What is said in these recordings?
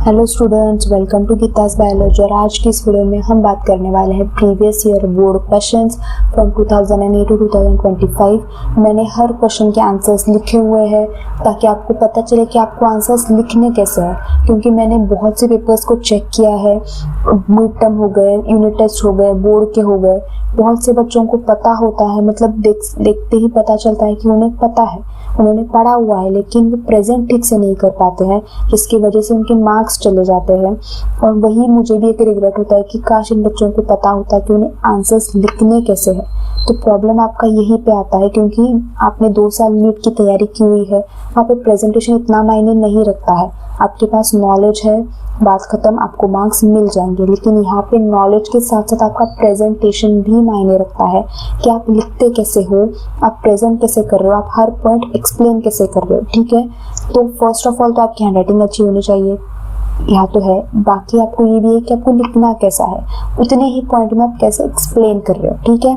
Hello students, welcome to Geeta's biology. और आज की इस वीडियो में हम बात करने वाले हैं previous year board questions from 2008 to 2025। मैंने हर क्वेश्चन के आंसर्स लिखे हुए हैं ताकि आपको पता चले कि आपको आंसर्स लिखने कैसे हैं, क्योंकि मैंने बहुत से पेपर्स को चेक किया है। मिड टर्म हो गए, यूनिट टेस्ट हो गए, बोर्ड के हो गए। बहुत से बच्चों को पता होता है, मतलब देखते ही पता चलता है कि उन्हें पता है, उन्होंने पढ़ा हुआ है, लेकिन वो प्रेजेंट ठीक से नहीं कर पाते हैं, जिसकी वजह से उनके मार्क्स चले जाते हैं। और वही मुझे भी एक रिग्रेट होता है कि काश इन बच्चों को पता होता कि उन्हें आंसर्स लिखने कैसे हैं। तो प्रॉब्लम आपका यहीं पे आता है, क्योंकि आपने 2 साल नीट की तैयारी की हुई है, वहाँ पे प्रेजेंटेशन इतना मायने नहीं रखता है। आपके पास नॉलेज है, बात खत्म, आपको मार्क्स मिल जाएंगे। लेकिन यहाँ पे नॉलेज के साथ साथ आपका प्रेजेंटेशन भी मायने रखता है कि आप लिखते कैसे हो, आप प्रेजेंट कैसे कर रहे हो, आप हर पॉइंट एक्सप्लेन कैसे कर रहे हो। ठीक है, तो फर्स्ट ऑफ ऑल तो आपकी हैंडराइटिंग अच्छी होनी चाहिए, यहाँ तो है। बाकी आपको ये भी है कि आपको लिखना कैसा है, उतने ही पॉइंट में आप कैसे एक्सप्लेन कर रहे हो। ठीक है,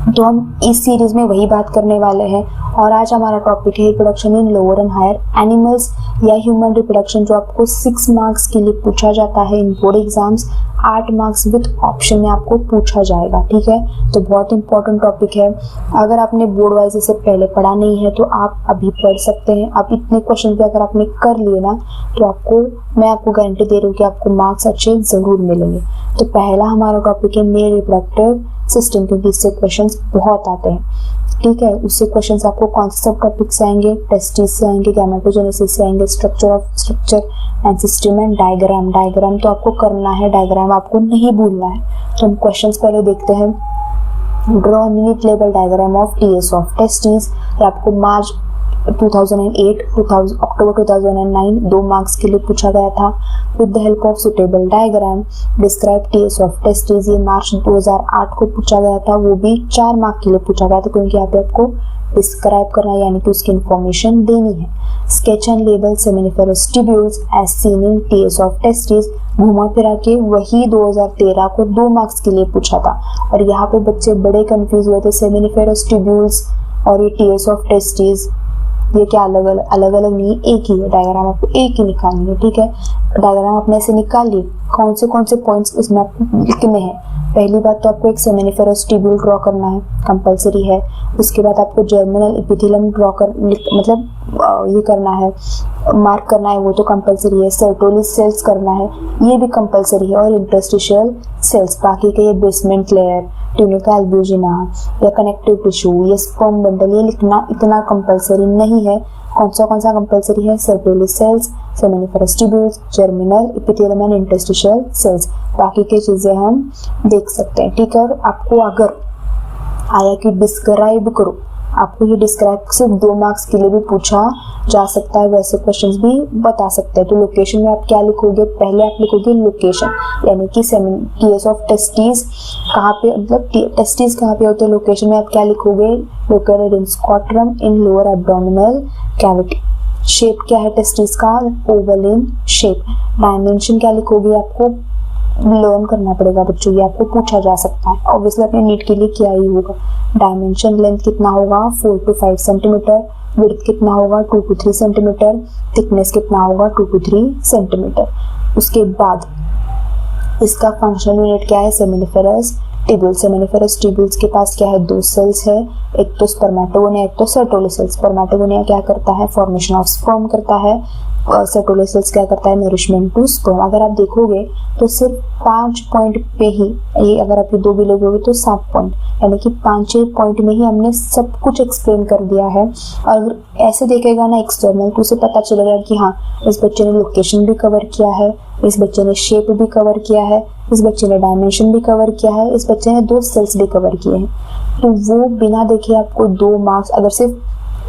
तो हम इस सीरीज में वही बात करने वाले हैं। और आज हमारा टॉपिक है reproduction in lower and higher animals या ह्यूमन रिप्रोडक्शन, जो आपको 6 मार्क्स के लिए पूछा जाता है in board exams. 8 marks with option में आपको पूछा जाएगा। ठीक है, तो बहुत इंपॉर्टेंट टॉपिक है। अगर आपने बोर्ड वाइज इसे पहले पढ़ा नहीं है तो आप अभी पढ़ सकते हैं। आप इतने क्वेश्चन भी अगर आपने कर लिए ना, तो मैं आपको गारंटी दे रही हूँ कि आपको मार्क्स अच्छे जरूर मिलेंगे। तो पहला हमारा टॉपिक है मेल रिप्रोडक्टिव सिस्टम, क्योंकि इससे क्वेश्चंस बहुत आते हैं। ठीक है, उससे क्वेश्चंस आपको कौन से सब टॉपिक से आएंगे, टेस्टिस से आएंगे, गैमेटोजेनेसिस से आएंगे, structure and system and diagram तो आपको करना है, डायग्राम आपको नहीं भूलना है। तो हम क्वेश्चंस पहले देखते हैं। Draw neat label diagram of TS of testis. आपको मार्च 2008 अक्टूबर 2009 2 मार्क्स के लिए पूछा गया था। With the help of suitable diagram describe TS of testis, ये मार्च 2008 को पूछा गया था। वो भी 4 मार्क के लिए पूछा गया था, क्योंकि यहाँ पे आपको डिस्क्राइब करना है, यानी कि उसकी इंफॉर्मेशन देनी है। Sketch and label seminiferous tubules as seen in TS of testis, घुमा फिरा के वही 2013 को 2 मार्क्स के लिए पूछा था। और यहाँ पे बच्चे बड़े कंफ्यूज हुए थे, सेमिनिफेरस ट्यूब्यूल्स और ये टीएस ऑफ टेस्टिस ये क्या अलग अलग नहीं, एक ही है। डायग्राम आपको एक ही निकालनी है। ठीक है, डायग्राम आपने ऐसे निकालिए, कौन से पॉइंट्स इसमें आपको लिखने हैं। पहली बात तो आपको एक सेमिनिफेरस ट्यूब्यूल ड्रॉ करना है, कंपलसरी है। उसके बाद आपको जर्मिनल एपिथेलियम ये करना है, मार्क करना है, वो तो कंपलसरी है। सर्टोली सेल्स करना है, ये भी कंपलसरी है। और इंटरस्टिशियल सेल्स, बाकी के ये बेसमेंट लेयर, ट्यूनिका एल्ब्यूजिना या कनेक्टिव टिश्यू, ये स्पर्म बंडल, ये लिखना इतना कंपलसरी नहीं है। कौन सा कंपलसरी है? Sertoli cells, seminiferous tubules, germinal epithelium and interstitial cells. बाकी की चीजें हम देख सकते हैं। ठीक है, और आपको अगर आया कि डिस्क्राइब करो, आपको ये डिस्क्राइब सिर्फ 2 मार्क्स के लिए भी पूछा जा सकता है, वैसे क्वेश्चंस भी बता सकते हैं। तो लोकेशन में आप क्या लिखोगे? पहले आप लिखोगे लोकेशन, यानी कि टीएस ऑफ टेस्टिस कहाँ पे, मतलब टेस्टिस कहाँ पे होते हैं। लोकेशन में आप क्या लिखोगे? Located in scrotum in lower abdominal cavity. Shape क्या है टेस्टिस का? Oval in shape. डायमेंशन क्या लिखोगे? आपको लर्न करना पड़ेगा बच्चों, ये आपको पूछा जा सकता है। ऑब्वियसली आपने नीट के लिए किया ही होगा। डायमेंशन लेंथ कितना होगा? 4 to 5 सेंटीमीटर। विड्थ कितना होगा? 2 to 3 सेंटीमीटर। थिकनेस कितना होगा? 2 to 3 सेंटीमीटर। उसके बाद इसका फंक्शनल यूनिट क्या है? Seminiferous tubule. सेमिनिफेरस ट्यूब्यूल्स के पास क्या है? 2 सेल्स है, एक तो स्पर्मेटोगोनिया, एक तो सर्टोली सेल्स। स्पर्मेटोगोनिया क्या करता है? फॉर्मेशन ऑफ स्पर्म करता है। सर्टोली सेल्स क्या करता है? Nourishment to sperm. अगर आप देखोगे तो सिर्फ 5 पॉइंट पे ही, ये अगर आप ये 2 भी लोगोगे तो 7 पॉइंट, यानी कि 5 पॉइंट में ही हमने सब कुछ एक्सप्लेन कर दिया है। और अगर ऐसे देखेगा ना एक्सटर्नल, तो उसे पता चलेगा कि हाँ, इस बच्चे ने लोकेशन भी कवर किया है, इस बच्चे ने शेप भी कवर किया है, इस बच्चे ने डायमेंशन भी कवर किया है, इस बच्चे ने 2 सेल्स भी कवर किए हैं। तो वो बिना देखे आपको 2 मार्क्स, अगर सिर्फ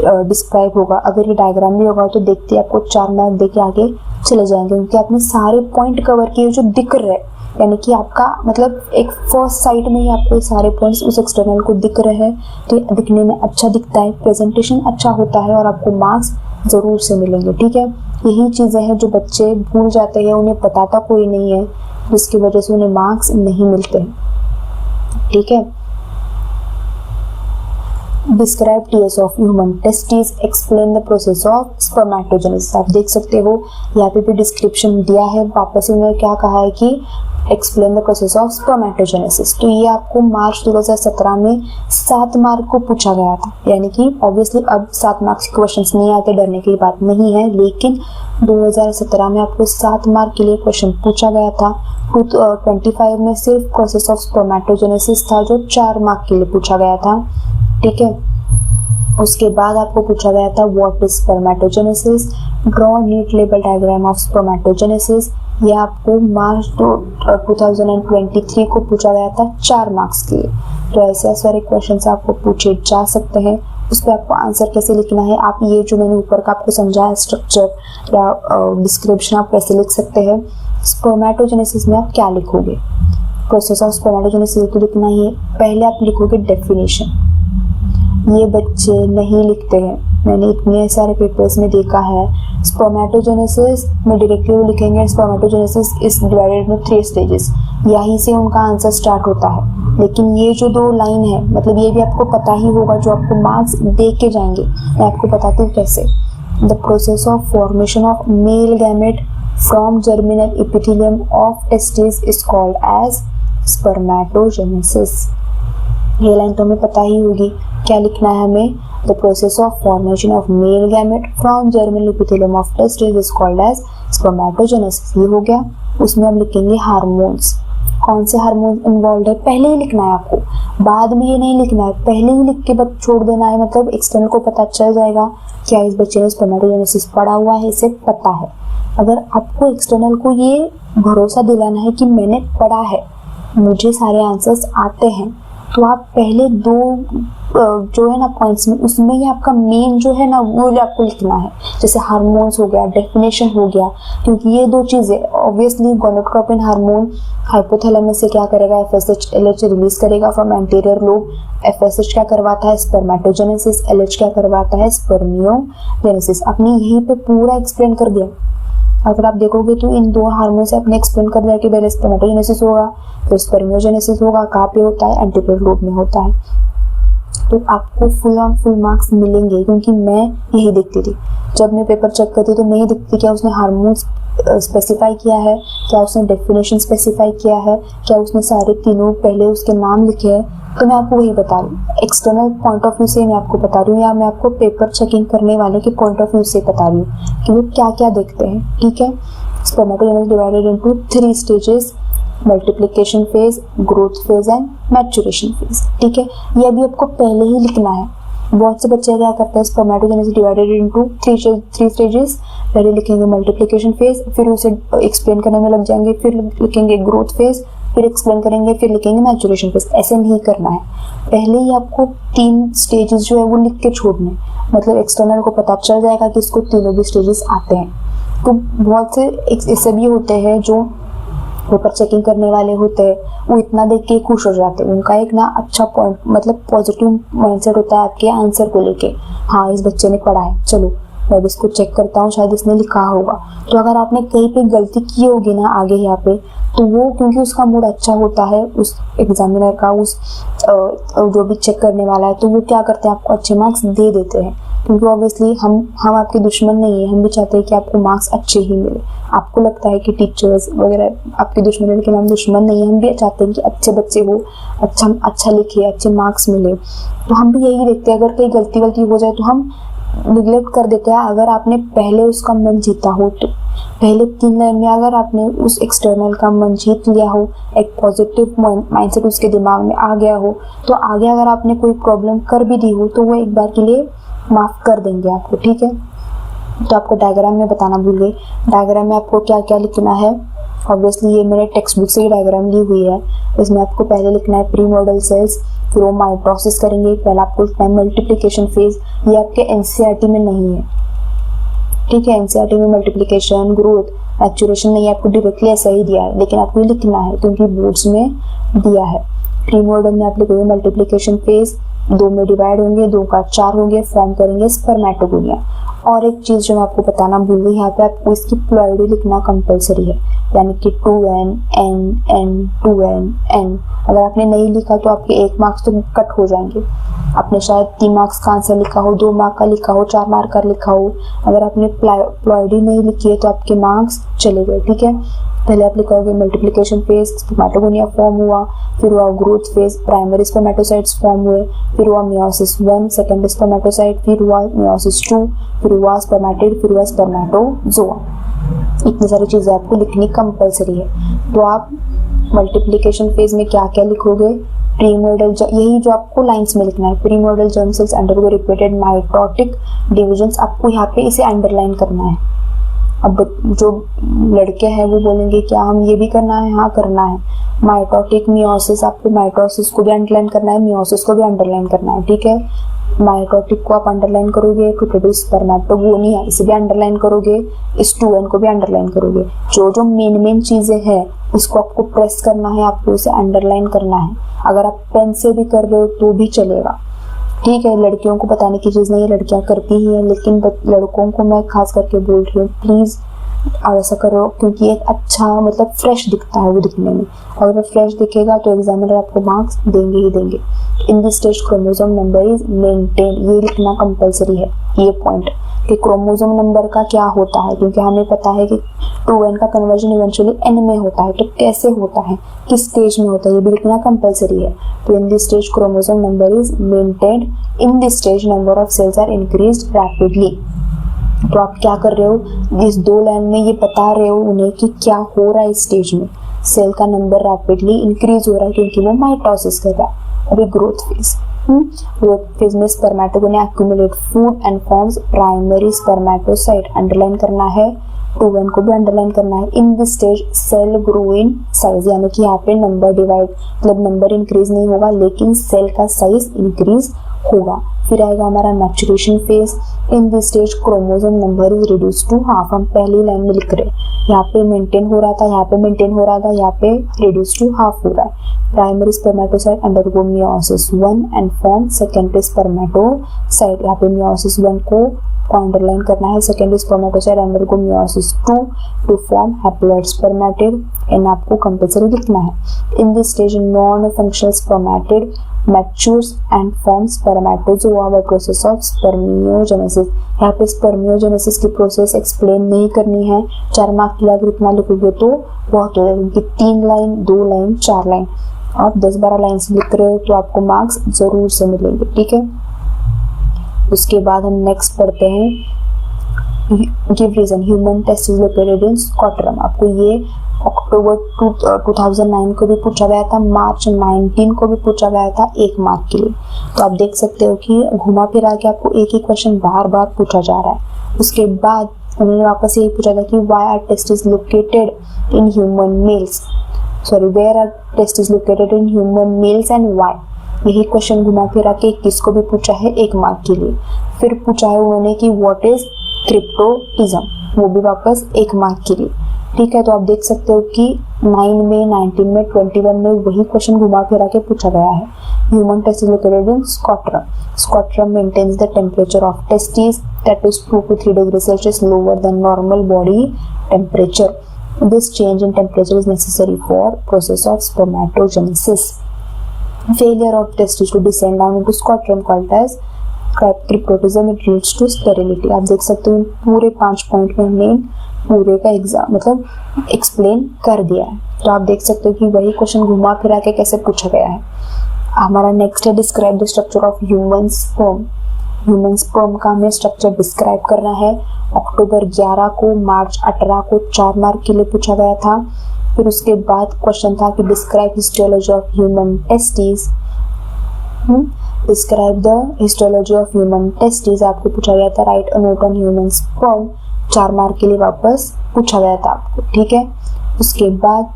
डिस्क्राइब होगा, अगर ये डायग्राम भी होगा तो देखते आपको 4 मार्क देके आगे चले जाएंगे, क्योंकि आपने सारे पॉइंट कवर किए जो दिख रहे हैं। यानी कि आपका मतलब एक फर्स्ट साइट में ही आपको सारे पॉइंट्स उस एक्सटर्नल को दिख रहे हैं, तो दिखने में अच्छा दिखता है, प्रेजेंटेशन अच्छा होता है और आपको मार्क्स जरूर से मिलेंगे। ठीक है, यही चीजें हैं जो बच्चे भूल जाते हैं, उन्हें बताता कोई नहीं है, जिसकी वजह से उन्हें मार्क्स नहीं मिलते हैं। ठीक है, describe TS of human testis, explain the process of spermatogenesis. आप देख सकते हो यहाँ पे भी डिस्क्रिप्शन दिया है, वापस उन्होंने क्या कहा है कि explain the process of spermatogenesis. तो ये आपको मार्च 2017 में 7 मार्क को पूछा गया था, यानी कि ऑब्वियसली अब 7 मार्क्स के क्वेश्चंस नहीं आते, डरने की बात नहीं है, लेकिन 2017 में आपको 7 मार्क के लिए क्वेश्चन पूछा गया था। 25 में सिर्फ प्रोसेस ऑफ स्पर्मेटोजेनेसिस था जो 4 मार्क के लिए पूछा गया था, ठीक है। उसके बाद आपको पूछा गया था what is spermatogenesis, draw neat label diagram of spermatogenesis. ये आपको मार्च 2023 को पूछा गया था 4 मार्क्स के लिए। तो ऐसे सारे क्वेश्चंस आपको पूछे जा सकते हैं, उस पर आपको आंसर कैसे लिखना है, आप ये जो मैंने ऊपर का आपको समझाया स्ट्रक्चर या डिस्क्रिप्शन आप कैसे लिख सकते हैं। स्पर्मेटोजेनेसिस में आप क्या लिखोगे, प्रोसेस ऑफ स्पर्मेटोजेनेसिस तो लिखना ही है। पहले आप लिखोगे डेफिनेशन, ये बच्चे नहीं लिखते हैं, मैंने इतने सारे पेपर्स में देखा है। स्पर्मेटोजेनेसिस में डायरेक्टली वो लिखेंगे spermatogenesis is divided into 3 stages, यहीं से उनका आंसर स्टार्ट होता है। लेकिन ये जो 2 लाइन है, मतलब ये भी आपको पता ही होगा, जो आपको मार्क्स दे के जाएंगे, मैं आपको बताती हूँ कैसे। The process of formation of male gamete from germinal epithelium of testis is called as spermatogenesis. ये लाइन तो हमें पता ही होगी, क्या लिखना है हमें, the process of formation of male gamete from germinal epithelium of testis is called as spermatogenesis. ये हो गया। उसमें हम लिखेंगे हार्मोन्स, कौन से हार्मोन इन्वॉल्व है पहले ही लिखना है आपको, बाद में ये नहीं लिखना है, पहले ही लिख के बस छोड़ देना है। मतलब एक्सटर्नल को पता चल जाएगा क्या इस बच्चे ने स्पर्मेटोजेनेसिस पढ़ा हुआ है, इसे पता है। अगर आपको एक्सटर्नल को ये भरोसा दिलाना है कि मैंने पढ़ा है, मुझे सारे आंसर्स आते हैं, तो आप पहले 2 जो है ना पॉइंट्स में, उसमें ही आपका मेन जो है ना वो आपको लिखना है। जैसे हार्मोन्स हो गया, डेफिनेशन हो गया, क्योंकि ये 2 चीजें ऑब्वियसली गोनाडोट्रोपिन हार्मोन हाइपोथैलेमस से क्या करेगा, FSH LH रिलीज करेगा फ्रॉम एंटीरियर लोब। FSH क्या करवाता है, स्पर्मेटोजेनेसिस, LH क्या करवाता है, स्पर्मियोजेनेसिस। आपने यहीं पे पूरा एक्सप्लेन कर दिया। अगर आप देखोगे तो इन 2 हार्मोन से आपने एक्सप्लेन कर दिया कि पहले स्पर्मेटोजेनेसिस होगा, फिर स्पर्मियोजेनेसिस होगा, कहाँ पे होता है, एंटीरियर लोब में होता है। तो आपको फुल मार्क्स मिलेंगे, क्योंकि मैं यही देखती थी जब मैं पेपर चेक करती तो मैं ही देखती क्या उसने हार्मोन्स स्पेसिफाई किया है, क्या उसने डेफिनेशन स्पेसिफाई किया है, क्या उसने सारे तीनों पहले उसके नाम लिखे हैं। तो मैं आपको वही बता रही हूँ, एक्सटर्नल पॉइंट ऑफ व्यू से मैं आपको बता रही हूँ, या मैं आपको पेपर चेकिंग करने वाले के पॉइंट ऑफ व्यू से बता रही हूँ कि वो क्या क्या देखते हैं, ठीक है। Spermatogenesis divided into 3 stages, multiplication phase, growth phase and maturation phase, ठीक है। ये अभी आपको पहले ही लिखना है। बहुत से बच्चे क्या करते हैं, स्पर्मेटोजेनेसिस डिवाइडेड इनटू 3 स्टेजेस, पहले लिखेंगे मल्टीप्लिकेशन फेज, फिर उसे एक्सप्लेन करने में लग जाएंगे, फिर लिखेंगे ग्रोथ फेज, फिर एक्सप्लेन करेंगे, फिर लिखेंगे मैच्योरेशन फेज। ऐसे नहीं करना है, पहले ही आपको 3 स्टेजेस जो है वो लिख के छोड़ने, मतलब एक्सटर्नल को पता चल जाएगा कि इसको तीनों भी स्टेजेस आते हैं। तो बहुत से ऐसे भी होते हैं जो पेपर चेकिंग करने वाले होते हैं, वो इतना देख के खुश हो जाते हैं, उनका एक ना अच्छा पॉइंट, मतलब पॉजिटिव माइंडसेट होता है आपके आंसर को लेके, हाँ इस बच्चे ने पढ़ा है, चलो मैं भी इसको चेक करता हूँ, शायद इसने लिखा होगा। तो अगर आपने कहीं पे गलती की होगी ना आगे यहाँ पे, तो वो क्योंकि उसका मूड अच्छा होता है उस एग्जामिनर का, उस जो भी चेक करने वाला है, तो वो क्या करते हैं आपको अच्छे मार्क्स दे देते हैं। क्योंकि ऑब्वियसली हम आपके दुश्मन नहीं है, हम भी चाहते हैं कि आपको मार्क्स अच्छे ही मिले। आपको लगता है कि टीचर्स वगैरह आपके दुश्मन है, लेकिन हम दुश्मन नहीं है, हम भी चाहते हैं कि अच्छे बच्चे हो, अच्छा लिखे, अच्छे मार्क्स मिले। तो हम भी यही देखते हैं, अगर कहीं गलती हो जाए तो हम निगलेक्ट कर देते हैं। अगर आपने पहले उसका मन जीता हो, तो पहले 3 लाइन में अगर आपने उस एक्सटर्नल का मन जीत लिया हो, एक पॉजिटिव माइंडसेट उसके दिमाग में आ गया हो, तो आगे अगर आपने कोई प्रॉब्लम कर भी दी हो तो वो एक बार के लिए माफ कर देंगे आपको, ठीक है। तो आपको डायग्राम में बताना भूल गई, डायग्राम में आपको क्या क्या लिखना है। ऑब्वियसली ये मेरे टेक्स्ट बुक से ही डायग्राम ली हुई है। इसमें आपको पहले लिखना है प्री मॉडल सेल्स, फिर वो माइटोसिस करेंगे, पहले आपको लिखना है मल्टीप्लिकेशन फेज। ये आपके एनसीईआरटी में नहीं है, ठीक है। एनसीईआरटी में मल्टीप्लिकेशन, ग्रोथ, मैच्योरेशन नहीं, आपको डायरेक्टली ऐसा ही दिया है, लेकिन आपको लिखना है क्योंकि बोर्ड्स में दिया है। प्री मॉडल में आप लिखोगे मल्टीप्लिकेशन फेज, 2 में डिवाइड होंगे, 2 का 4 होंगे, फॉर्म करेंगे स्पर्मेटोगोनिया। और एक चीज जो मैं आपको बताना भूल गई, यहाँ पे आपको इसकी प्लॉइडी लिखना कंपलसरी है। यानी कि 2n n n 2n n। अगर आपने नहीं लिखा तो आपके 1 मार्क्स तो कट हो जाएंगे। आपने शायद 3 मार्क्स का आंसर लिखा हो, 2 मार्क का लिखा हो, 4 मार्क का लिखा हो, अगर आपने प्लॉइडी नहीं लिखी है तो आपके मार्क्स चले गए। ठीक है, पहले आप लिखोगे मल्टीप्लिकेशन फेज, स्पर्मेटोगोनिया फॉर्म हुआ, फिर हुआ growth phase, primary spermatocytes form हुए, फिर हुआ मियोसिस 1 सेकेंड स्पर्मेटोसाइट, फिर हुआ मियोसिस 2, फिर हुआ स्पर्मेटिड, फिर हुआ स्पर्मेटोजोआ। इतनी सारी चीजें आपको लिखनी कंपलसरी है। तो आप मल्टीप्लिकेशन फेज में क्या क्या लिखोगे, प्रीमोर्डल, यही जो आपको लाइंस में लिखना है, primordial germ cells undergo repeated mitotic divisions, आपको यहाँ पे इसे अंडरलाइन करना है। अब जो लड़के हैं वो बोलेंगे क्या हम ये भी करना है, हाँ करना है। माइटोटिक मियोसिस, आपको माइटोसिस को भी अंडरलाइन करना है, मियोसिस को भी अंडरलाइन करना है। ठीक है, माइटोटिक को आप अंडरलाइन करोगे टू प्रोड्यूस स्पर्मेटोगोनिया, इसे भी अंडरलाइन करोगे, इस 2n को भी अंडरलाइन करोगे। जो जो मेन चीजें हैं उसको आपको प्रेस करना है, आपको उसे अंडरलाइन करना है। अगर आप पेन से भी कर रहे हो तो भी चलेगा। ठीक है, लड़कियों को बताने की चीज नहीं है, लड़कियां करती ही हैं, लेकिन लड़कों को मैं खास करके बोल रही हूँ, प्लीज ऐसा करो, क्योंकि एक अच्छा मतलब फ्रेश दिखता है वो दिखने में। अगर फ्रेश दिखेगा तो एग्जामिनर आपको मार्क्स देंगे ही देंगे। इन this stage chromosome number is maintain, ये लिखना कंपलसरी है, ये पॉइंट कि क्रोमोसोम नंबर का क्या होता है, क्योंकि हमें पता है कि 2n का कन्वर्जन इवेंचुअली n में होता है, तो कैसे होता है, किस स्टेज में होता है, ये भी लिखना कंपलसरी है। तो in this stage chromosome number is maintained, in this stage number of cells are increased rapidly. तो आप क्या कर रहे हो, इस 2 लाइन में ये बता रहे हो उन्हें कि क्या हो रहा है इस स्टेज में, सेल का नंबर रैपिडली इंक्रीज हो रहा है क्योंकि वो माइटोसिस कर रहा है। अभी ग्रोथ फेज, ग्रोथ फेज में spermatogonia accumulate food and forms primary spermatocyte, underline करना है, 2n को भी अंडरलाइन करना है। In this stage cell grow in size, यानी कि यहाँ पे नंबर डिवाइड मतलब नंबर इंक्रीज नहीं होगा लेकिन सेल का साइज इंक्रीज होगा। फिर आएगा हमारा maturation phase. In this stage chromosome number is reduce to half, हम पहली लाइन में लिख रहे हैं, यहाँ पे मेंटेन हो रहा था, यहाँ पे मेंटेन हो रहा था, यहाँ पे रिड्यूस टू हाफ हो रहा है। Primary spermatocyte undergo meiosis 1 and form secondary spermatocyte, यहाँ पे मियोसिस 1 को अंडरलाइन करना है, secondary spermatocyte undergo meiosis 2 to form haploid spermatid, and आपको कंपल्सरी लिखना है। In this stage non functional spermatid matures and forms spermatozoa by process of spermiogenesis। यहाँ पे spermiogenesis की प्रोसेस एक्सप्लेन नहीं करनी है, 4 मार्क के लिए अगर इतना लिखोगे तो बहुत हो जाएगा, क्योंकि 3 लाइन 2 लाइन 4 लाइन आप 10-12 लाइन से लिख रहे हो तो आपको मार्क्स जरूर से मिलेंगे। ठीक है, उसके बाद हम नेक्स्ट पढ़ते हैं give reason, human test is located in Scotland. आपको ये अक्टूबर 2009 को भी पूछा गया था, मार्च 19 को भी पूछा गया था 1 मार्क के लिए। तो आप देख सकते हो कि घुमा फिरा के आपको एक ही क्वेश्चन बार बार पूछा जा रहा है। उसके बाद उन्होंने वापस यही पूछा था कि why are testis located in human males, sorry where are testis located in human males and why. यही क्वेश्चन घुमा फिरा के 21 को भी पूछा है 1 मार्क के लिए। फिर पूछा है उन्होंने कि व्हाट इज क्रिप्टोटिज्म, वो भी वापस 1 मार्क के लिए। ठीक है, तो आप देख सकते हो कि 9 में 19 में 21 में वही क्वेश्चन घुमा फिरा के पूछा गया है। Human test is located in Scotland. Scotland maintains the temperature of testis that is 2 to 3 degrees Celsius lower than normal body temperature. This change in temperature is necessary for process of spermatogenesis. Failure of testes to descend down into Scotland called as cryptorchidism, it leads to sterility. आप देख सकते हो पूरे 5 point में हमने पूरे का exam मतलब एक्सप्लेन कर दिया है। तो आप देख सकते हो कि वही क्वेश्चन घुमा फिरा के कैसे पूछा गया है। हमारा नेक्स्ट है describe the structure of human sperm. Human sperm का हमें स्ट्रक्चर डिस्क्राइब करना है। अक्टूबर 11 को, मार्च 18 को 4 मार्क के लिए पूछा गया था। फिर उसके बाद क्वेश्चन था कि describe histology of human testis. Describe the histology of human testis आपको पूछा गया था। Right a note on human sperm 4 mark के लिए वापस पूछा गया था आपको। ठीक है, उसके बाद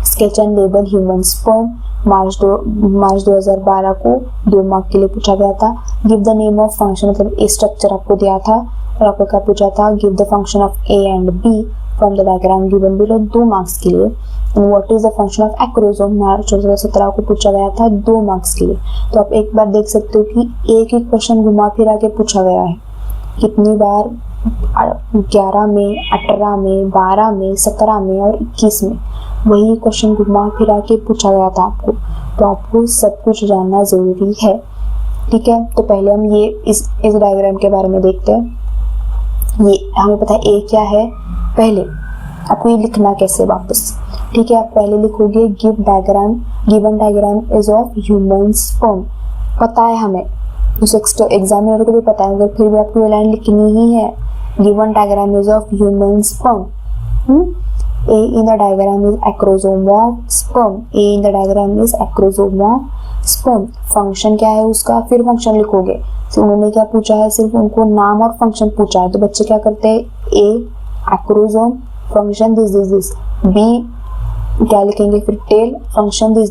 sketch and label human sperm March 2012 को 2 मार्क के लिए पूछा गया था। Give the name of function, मतलब ए स्ट्रक्चर आपको दिया था और आपको क्या पूछा था, give the function of A and B from the diagram given below, 2 marks के लिए। And what is the function of acrosome March 2017 को पूछा गया था 2 मार्क्स के लिए। तो आप एक बार देख सकते हो कि एक ही क्वेश्चन घुमा फिरा के पूछा गया है। कितनी बार 11 में, 18 में, 12 में, 17 में और 21 में वही क्वेश्चन घुमा फिरा के पूछा गया था आपको, तो आपको सब कुछ जानना जरूरी है। ठीक है, तो पहले हम ये इस डायग्राम के बारे में देखते हैं। ये हमें पता है ए क्या है, पहले आपको ये लिखना कैसे वापस। ठीक है, आप पहले लिखोगे given diagram is of human sperm. पता है हमें, उस एग्जामिनर को भी पता है, अगर फिर भी आपको ये लाइन लिखनी ही है, given diagram is of human sperm. A in the diagram is acrosome of sperm. A in the diagram is acrosome of sperm. Function क्या है उसका, फिर फंक्शन लिखोगे। तो उन्होंने क्या पूछा है, सिर्फ उनको नाम और फंक्शन पूछा है, तो बच्चे क्या करते हैं, A acrosome function this, B क्या लिखेंगे, फिर टेल फंक्शन दिस।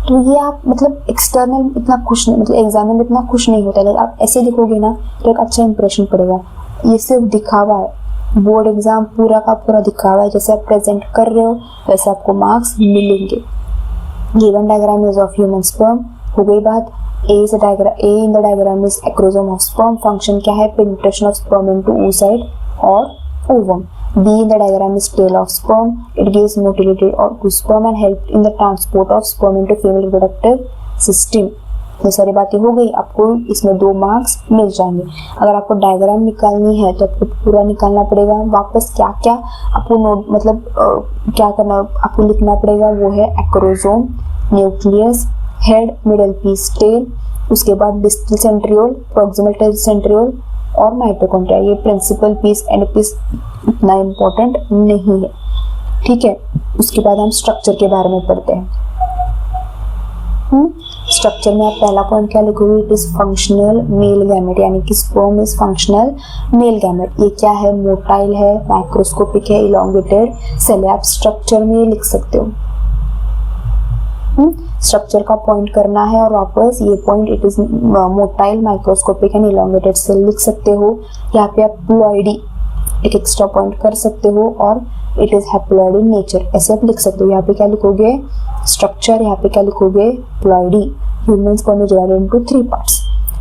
तो ये आप मतलब एक्सटर्नल इतना खुश नहीं, मतलब एग्जाम में इतना खुश नहीं होता है, अगर आप ऐसे लिखोगे ना तो एक अच्छा इंप्रेशन पड़ेगा। ये सिर्फ दिखावा है, बोर्ड एग्जाम पूरा का पूरा दिखावा है, जैसे आप प्रेजेंट कर रहे हो वैसे आपको मार्क्स मिलेंगे। Given diagram is of human sperm हो गई बात। A in the diagram is acrosome of sperm, function क्या है, penetration of sperm into oocyte और ovum. B in the diagram is tail of sperm, it gives motility to sperm and help in the transport of sperm into female reproductive system. ये सारी बातें हो गई, आपको इसमें 2 मार्क्स मिल जाएंगे। अगर आपको डायग्राम निकालनी है तो आपको पूरा निकालना पड़ेगा, वापस क्या क्या आपको नोट मतलब क्या करना आपको लिखना पड़ेगा, वो है acrosome, nucleus, head, middle piece, tail, उसके बाद डिस्टल सेंट्रियोल, प्रॉक्सिमल सेंट्रियोल और माइटोकॉन्ड्रिया। ये प्रिंसिपल पीस, एंड पीस इतना इम्पोर्टेंट नहीं है। ठीक है, उसके बाद हम स्ट्रक्चर के बारे में पढ़ते हैं। स्ट्रक्चर में आप पहला पॉइंट क्या लिखोगे, it is functional male gamete, यानी कि sperm is functional male gamete. ये क्या है, मोटाइल है, माइक्रोस्कोपिक है, इलोंगेटेड सेल है। आप स्ट्रक्चर में लिख सकते हो, स्ट्रक्चर का पॉइंट करना है और वापस ये point it is motile, microscopic and elongated cell लिख सकते हो। यहाँ पे आप प्लॉइडी एक एक्स्ट्रा पॉइंट कर सकते हो और it is haploid in nature, ऐसे आप लिख सकते हो। यहाँ पे क्या लिखोगे, स्ट्रक्चर, यहाँ पे क्या लिखोगे, ploidy. Human sperm is divided into 3 parts,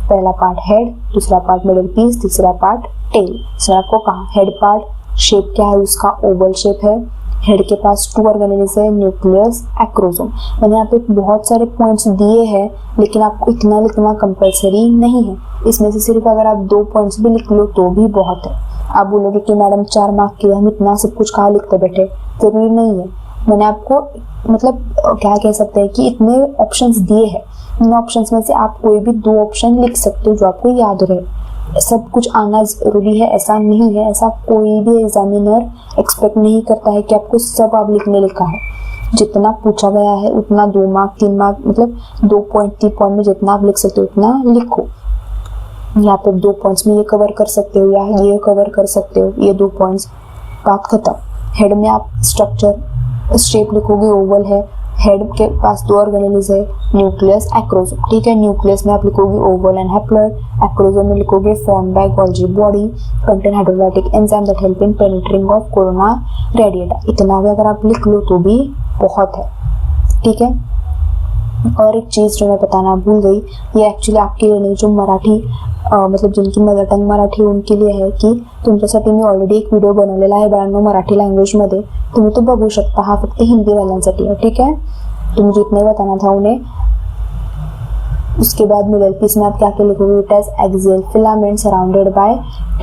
पहला पार्ट हेड, दूसरा पार्ट मिडल पीस, तीसरा पार्ट टेल। सर आपको कहा हेड पार्ट शेप क्या है उसका, ओवल शेप है। हेड के पास 2 ऑर्गेनेल्स है, न्यूक्लियस, एक्रोसोम। मैंने यहाँ पे बहुत सारे पॉइंट्स दिए हैं, लेकिन आपको इतना लिखना कंपलसरी नहीं है। इसमें से सिर्फ अगर आप 2 पॉइंट्स भी लिख लो तो भी बहुत है। आप बोलोगे कि मैडम 4 मार्क के हम इतना सब कुछ कहाँ लिखते बैठे, जरूरी नहीं है। मैंने आपको मतलब क्या कह सकते हैं कि इतने ऑप्शंस दिए हैं, इन ऑप्शंस में से आप कोई भी 2 ऑप्शन लिख सकते हो जो आपको याद रहे। सब कुछ आना जरूरी है ऐसा नहीं है, ऐसा कोई भी एग्जामिनर एक्सपेक्ट नहीं करता है कि आपको सब आप लिखने लिखा है। जितना पूछा गया है उतना 2 मार्क 3 मार्क मतलब 2 पॉइंट 3 पॉइंट में जितना आप लिख सकते हो उतना लिखो। यहाँ पे 2 पॉइंट्स में ये कवर कर सकते हो या ये कवर कर सकते हो, ये 2 पॉइंट्स, बात खत्म। हेड में आप स्ट्रक्चर शेप लिखोगे, ओवल है, हेड के पास 2 ऑर्गेनेल्स है, न्यूक्लियस, एक्रोसोम। ठीक है, न्यूक्लियस में आप लिखोगे ओवल एंड हैप्लॉइड, एक्रोसोम में लिखोगे form by Golgi body contain hydrolytic enzyme that help in penetrating of corona radiata. इतना भी अगर आप लिख लो तो भी बहुत है। ठीक है, और एक चीज़ जो मैं बताना भूल गई, ये एक्चुअली आपके लिए नहीं, जो मराठी मतलब जिनकी मदर टंग मराठी उनके लिए है, की तुमच्यासाठी मी ऑलरेडी एक व्हिडिओ बनवलेला आहे बाळांनो मराठी लँग्वेजमध्ये, तुम्ही तो बघू शकता। हा फक्त हिंदी वाल्यांसाठी है। ठीक है, तो मुझे इतना ही बताना था उन्हें। उसके बाद मिडल पीस में आप क्या क्या लिखोगे, it has axial filament surrounded by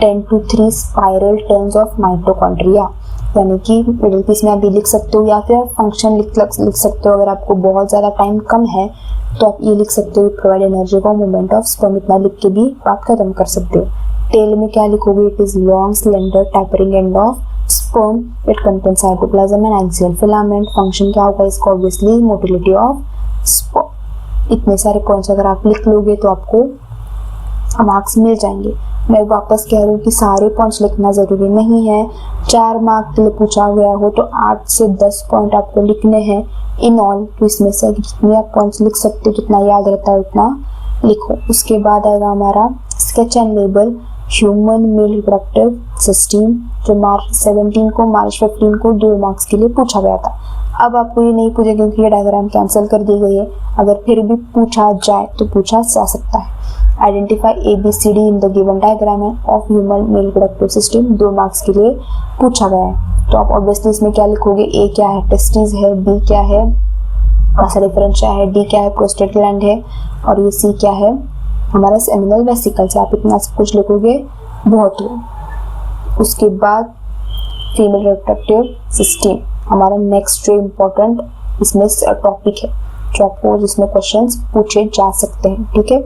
10 to 3 spiral turns of mitochondria. यानी कि मिडिल पीस में आप भी लिख सकते हो या फिर फंक्शन लिख सकते हो। अगर आपको बहुत ज़्यादा टाइम कम है तो आप ये लिख सकते हो, provide energy for movement of sperm, इतना लिख के भी बात खत्म कर सकते हो। टेल में क्या लिखोगे, it is long slender tapering end of sperm, it contains cytoplasm and axial filament. Function क्या होगा इसका, ऑब्वियसली मोटिलिटी ऑफ स्पर्म। इतने सारे पॉइंट्स अगर आप लिख लोगे तो आपको मार्क्स मिल जाएंगे। मैं वापस कह रही हूँ कि सारे पॉइंट्स लिखना ज़रूरी नहीं है। 4 मार्क के लिए पूछा गया हो तो 8 से 10 पॉइंट आपको लिखने हैं इन ऑल। तो इसमें से जितने आप पॉइंट्स लिख सकते हो, जितना याद रहता है उतना लिखो। उसके बाद आएगा हमारा sketch and label human male reproductive system, जो मार्च 15 को 2 मार्क्स के लिए पूछा गया था। अब आपको ये नहीं पूछे क्योंकि ये डायग्राम कैंसिल कर दी गई है, अगर फिर भी पूछा जाए तो पूछा जा सकता है। Identify ABCD in the given diagram of human male reproductive system, 2 marks के लिए पूछा गया है। तो आप ऑब्वियसली इसमें क्या लिखोगे, A क्या है, टेस्टिस है, B क्या है, रेफरेंस है, D क्या है, प्रोस्टेट ग्लैंड है, और ये C क्या है, हमारा सेमिनल वेसिकल से। आप इतना सब कुछ लिखोगे बहुत हो। उसके बाद फीमेल रिप्रोडक्टिव सिस्टम हमारा नेक्स्ट जो इम्पोर्टेंट इसमें टॉपिक है जो आपको जिसमें क्वेश्चंस पूछे जा सकते हैं, ठीक है।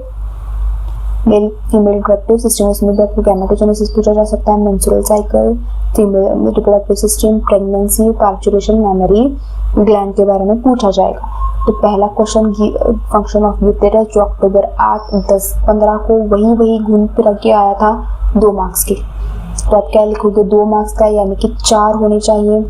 मेल फीमेल रिप्रोडक्टिव सिस्टम, इसमें भी आपको गैमेटोजेनेसिस पूछा जा सकता है, menstrual cycle, female reproductive system, pregnancy, parturition, memory gland के बारे में पूछा जाएगा। तो पहला क्वेश्चन फंक्शन ऑफ यूटेरस जो अक्टूबर 8, 10, 15 को वही घूम फिर के आया था 2 मार्क्स के। तो आप क्या लिखोगे, 2 मार्क्स का यानी कि 4 होने चाहिए,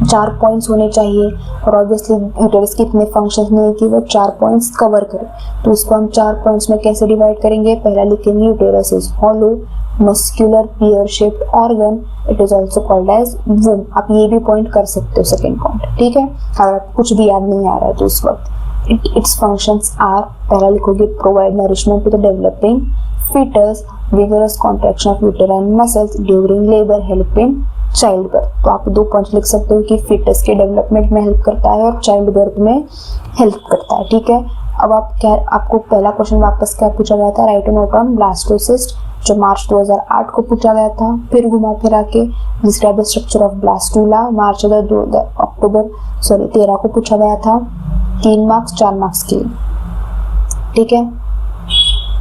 4 पॉइंट्स होने चाहिए। और ऑब्वियसली यूटेरस के इतने फंक्शंस नहीं कि वो 4 पॉइंट्स कवर करें, तो इसको हम 4 पॉइंट्स में कैसे डिवाइड करेंगे। पहला लिखेंगे uterus is hollow muscular pear shaped organ, it is also called as womb. आप ये भी पॉइंट कर सकते हो सेकेंड पॉइंट, ठीक है। अगर कुछ भी याद नहीं आ रहा है तो इस वक्त इट्स फंक्शंस आर, पहला लिखोगे provide nourishment to the developing fetus, vigorous contraction of uterine muscles during labor, help in child birth. तो आप 2 पॉइंट लिख सकते हो कि फिटस के डेवलपमेंट में हेल्प करता है और चाइल्ड बर्थ में हेल्प करता है, ठीक है। अब आपको पहला क्वेश्चन वापस क्या पूछा गया था, राइट नोट ऑन ब्लास्टोसिस्ट जो मार्च 2008 को पूछा गया था। फिर घुमा फिरा के describe the structure of blastula मार्च अक्टूबर 13 को पूछा गया था, 3 मार्क्स 4 मार्क्स के लिए, ठीक है।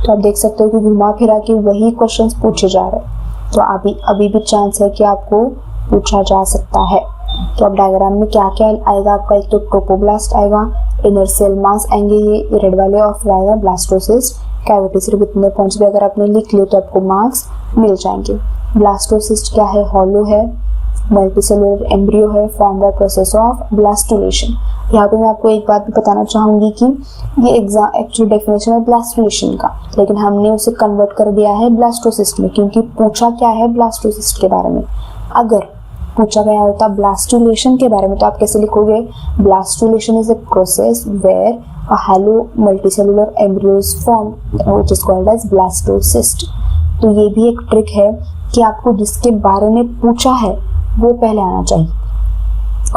तो आप देख सकते हो कि घुमा फिरा के वही क्वेश्चंस पूछे जा रहे हैं, तो अभी भी चांस है कि आपको पूछा जा सकता है। तो अब डायग्राम में क्या क्या आएगा आपका, एक तो ट्रोपोब्लास्ट आएगा, इनर सेल मास आएंगे ये रेड वाले, और फिर आएगा ब्लास्टोसिस्ट कैविटी। सिर्फ इतने पॉइंट्स भी अगर आपने लिख लियो तो आपको मार्क्स मिल जाएंगे। ब्लास्टोसिस्ट क्या है, हॉलो है, मल्टीसेलुलर एम्ब्रियो है, form by process of blastulation. यहाँ पे मैं आपको एक बात भी बताना चाहूंगी कि ये एक्चुअल डेफिनेशन है ब्लास्टुलेशन का, लेकिन हमने उसे कन्वर्ट कर दिया है ब्लास्टोसिस्ट में, क्योंकि पूछा क्या है ब्लास्टोसिस्ट के बारे में। अगर पूछा गया होता ब्लास्टुलेशन के बारे में तो आप कैसे लिखोगे, blastulation is a process where a hollow multicellular embryo is formed which is called as blastocyst। तो ये भी एक ट्रिक है कि आपको जिसके बारे में पूछा है वो पहले आना चाहिए,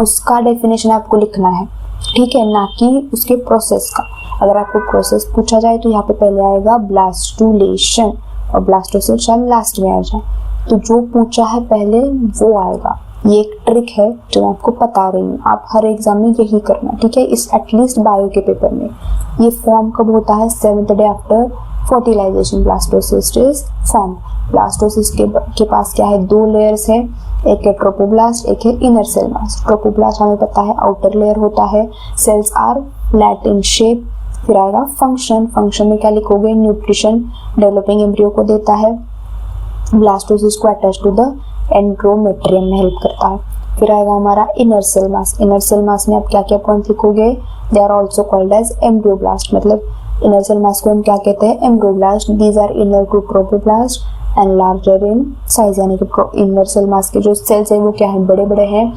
उसका डेफिनेशन आपको लिखना है, ठीक है, ना कि उसके प्रोसेस का। अगर आपको प्रोसेस पूछा जाए तो यहाँ पे पहले आएगा ब्लास्टुलेशन और ब्लास्टोसिस्ट लास्ट में आ जाए, तो जो पूछा है पहले वो आएगा। ये एक ट्रिक है जो मैं आपको बता रही हूँ, आप हर एग्जाम में यही करना, ठीक है। इस एटलीस्ट बायो के पेपर में ये फॉर्म कब होता है, 7th day after fertilisation blastocyst is form. Blastocyst के पास क्या है, 2 लेयर्स है, एक है ट्रोपोब्लास्ट, एक है इनर सेल मास। ट्रोपोब्लास्ट हमें पता है आउटर लेयर होता है, cells are flat in shape. फिर आएगा फंक्शन में क्या लिखोगे, न्यूट्रिशन डेवलपिंग एम्ब्रियो को देता है, ब्लास्टोसिस्ट को अटैच टू द एंड्रोमेट्रियम में हेल्प करता है। फिर आएगा हमारा inner cell mass. Inner cell mass में आप क्या क्या पॉइंट लिखोगे, they are also called as embryoblast, मतलब इनर सेल मास को हम क्या कहते हैं, embryoblast. These are inner to trophoblast and larger in size, यानी कि इनर सेल मास के जो सेल्स है वो क्या है, बड़े बड़े हैं।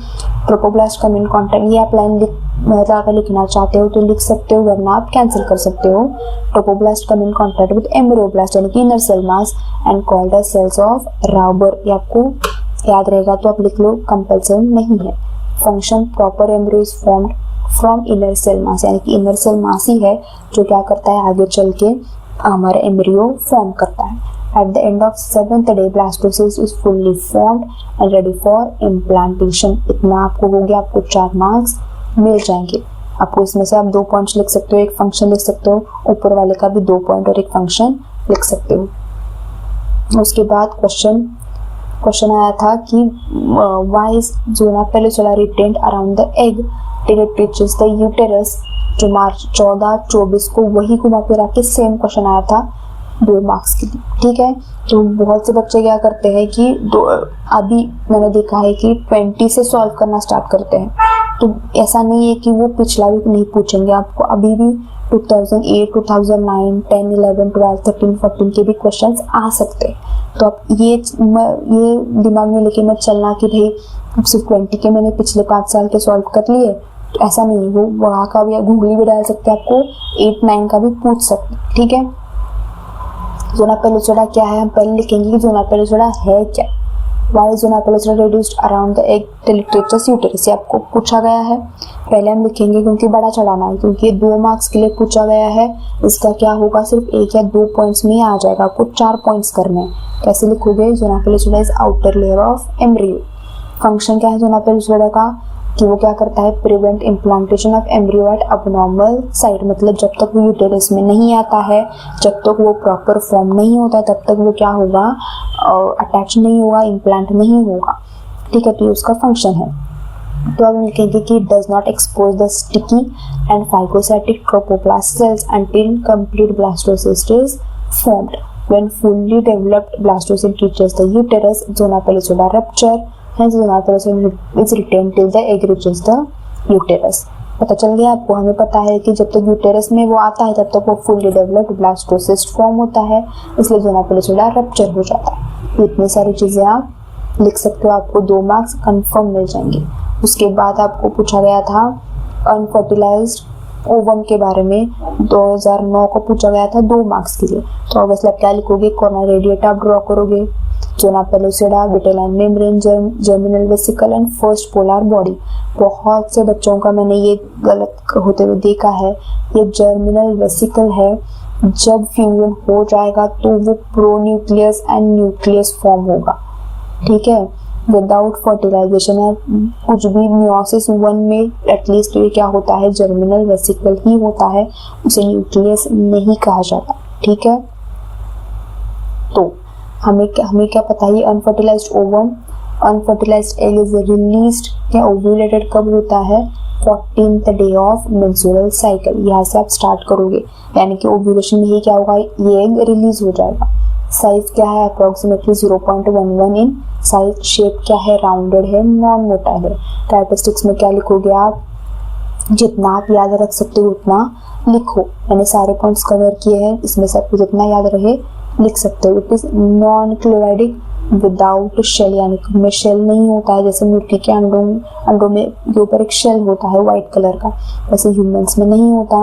ट्रोपोब्लास्ट कम इन कॉन्टैक्ट, ये आप लाइन अगर लिखना चाहते हो तो लिख सकते हो, वरना आप कैंसिल कर सकते हो। Trophoblast come in contact with embryoblast यानी कि inner cell mass and called as cells of Rauber. ये आपको याद रहेगा तो आप लिख लो, कंपल्सरी नहीं है। Function proper embryo is formed from inner cell mass, यानी कि इनर सेल मास ही है जो क्या करता है, आगे चल के हमारा एम्ब्रियो फॉर्म करता है। At the end of 7th day, blastocyst is fully formed and ready for implantation। इतना आपको हो गया, आपको 4 मार्क्स मिल जाएंगे। आपको इसमें से आप 2 पॉइंट्स लिख सकते हो, एक फंक्शन लिख सकते हो, ऊपर वाले का भी 2 पॉइंट और एक फंक्शन लिख सकते हो। उसके बाद क्वेश्चन आया था कि why is zona pellucella retained around the egg till it reaches the uterus, जो मार्च 14-24 को वही घुमा फिरा के सेम क्वेश्चन आया था 2 मार्क्स के लिए, ठीक है। तो बहुत से बच्चे क्या करते हैं कि अभी मैंने देखा है कि 20 से सॉल्व करना स्टार्ट करते हैं, तो ऐसा नहीं है कि वो पिछला भी नहीं पूछेंगे, आपको अभी भी 2008, 2009, 10, 11, 12, 13, 14 के भी क्वेश्चंस आ सकते हैं। तो आप ये दिमाग में लेके मत चलना कि भाई सिर्फ 20 के मैंने पिछले 5 साल के सॉल्व कर लिए तो ऐसा नहीं, वो वहाँ का भी गूगल भी डाल सकते हैं, आपको 8-9 का भी पूछ सकते हैं, ठीक है। ज़ोना पेलुसिडा क्या है, हम पहले लिखेंगे कि ज़ोना पेलुसिडा है क्या। Why zona pellucida reduced around the egg till it reaches uterus, ये आपको पूछा गया है। पहले हम लिखेंगे क्योंकि बड़ा चढ़ाना है, क्योंकि ये 2 मार्क्स के लिए पूछा गया है। इसका क्या होगा, सिर्फ 1 या 2 पॉइंट्स में ही आ जाएगा, आपको 4 पॉइंट्स करने हैं। कैसे लिखोगे, zona pellucida is outer layer of embryo. Function क्या है ज़ोना पेलुसिडा का, कि वो क्या करता है, prevent implantation of embryo at abnormal site, मतलब जब तक वो यूटेरस में नहीं आता है, जब तक वो प्रॉपर फॉर्म नहीं होता है, तब तक वो क्या होगा, अटैच नहीं होगा, इम्प्लांट नहीं होगा, ठीक है। तो ये उसका फंक्शन है। तो अब हम लिखेंगे कि does not expose the sticky and phagocytic trophoblast cells until complete blastocyst is formed. When fully developed blastocyst reaches the uterus, zona pellucida rupture, hence zona pellucida is retained till the egg reaches the uterus। पता चल गया आपको। हमें पता है कि जब तक यूटेरस में वो आता है तब तक वो फुल्ली डेवलप्ड ब्लास्टोसिस्ट फॉर्म होता है, इसलिए ज़ोना पेलुसिडा रप्चर हो जाता है। इतनी सारी चीज़ें आप लिख सकते हो, आपको 2 मार्क्स कंफर्म मिल जाएंगे। उसके बाद आपको पूछा गया था अनफर्टिलाइज्ड ओवम के बारे में, 2009 को पूछा गया था 2 मार्क्स के लिए। तो ऑब्वियसली आप क्या लिखोगे, कॉर्नर रेडिएटा आप ड्रॉ करोगे, zona pellucida, vitelline membrane, germinal vesicle and first polar body. बहुत से बच्चों का मैंने ये गलत होते हुए देखा है, ये जर्मिनल वेसिकल है, जब फ्यूजन हो जाएगा तो वो प्रोन्यूक्लियस एंड न्यूक्लियस फॉर्म होगा, ठीक है, विदाउट फर्टिलाइजेशन या कुछ भी। मियोसिस 1 में एटलीस्ट तो ये क्या होता है, जर्मिनल वेसिकल ही होता है, उसे न्यूक्लियस नहीं कहा जाता, ठीक है। तो हमें क्या पता है, unfertilised ovum, unfertilised egg is released या ओव्यूलेटेड कब होता है, 14th day of menstrual cycle. यहाँ से आप स्टार्ट करोगे, यानी कि ओव्यूलेशन में ही क्या होगा, ये एग रिलीज हो जाएगा। साइज क्या है, अप्रोक्सीमेटली 0.11 इन साइज। शेप क्या है, राउंडेड है, नॉन मोटाइल है। कैरेक्टरिस्टिक्स में क्या लिखोगे आप, जितना आप याद रख सकते हो उतना लिखो। मैंने सारे पॉइंट्स कवर किए हैं, इसमें से आपको जितना याद रहे लिख सकते हो। It is non cleidoic without shell, यानी कि में शेल नहीं होता है, जैसे मुर्गी के अंडों में के ऊपर एक शेल होता है व्हाइट कलर का, वैसे ह्यूमंस में नहीं होता।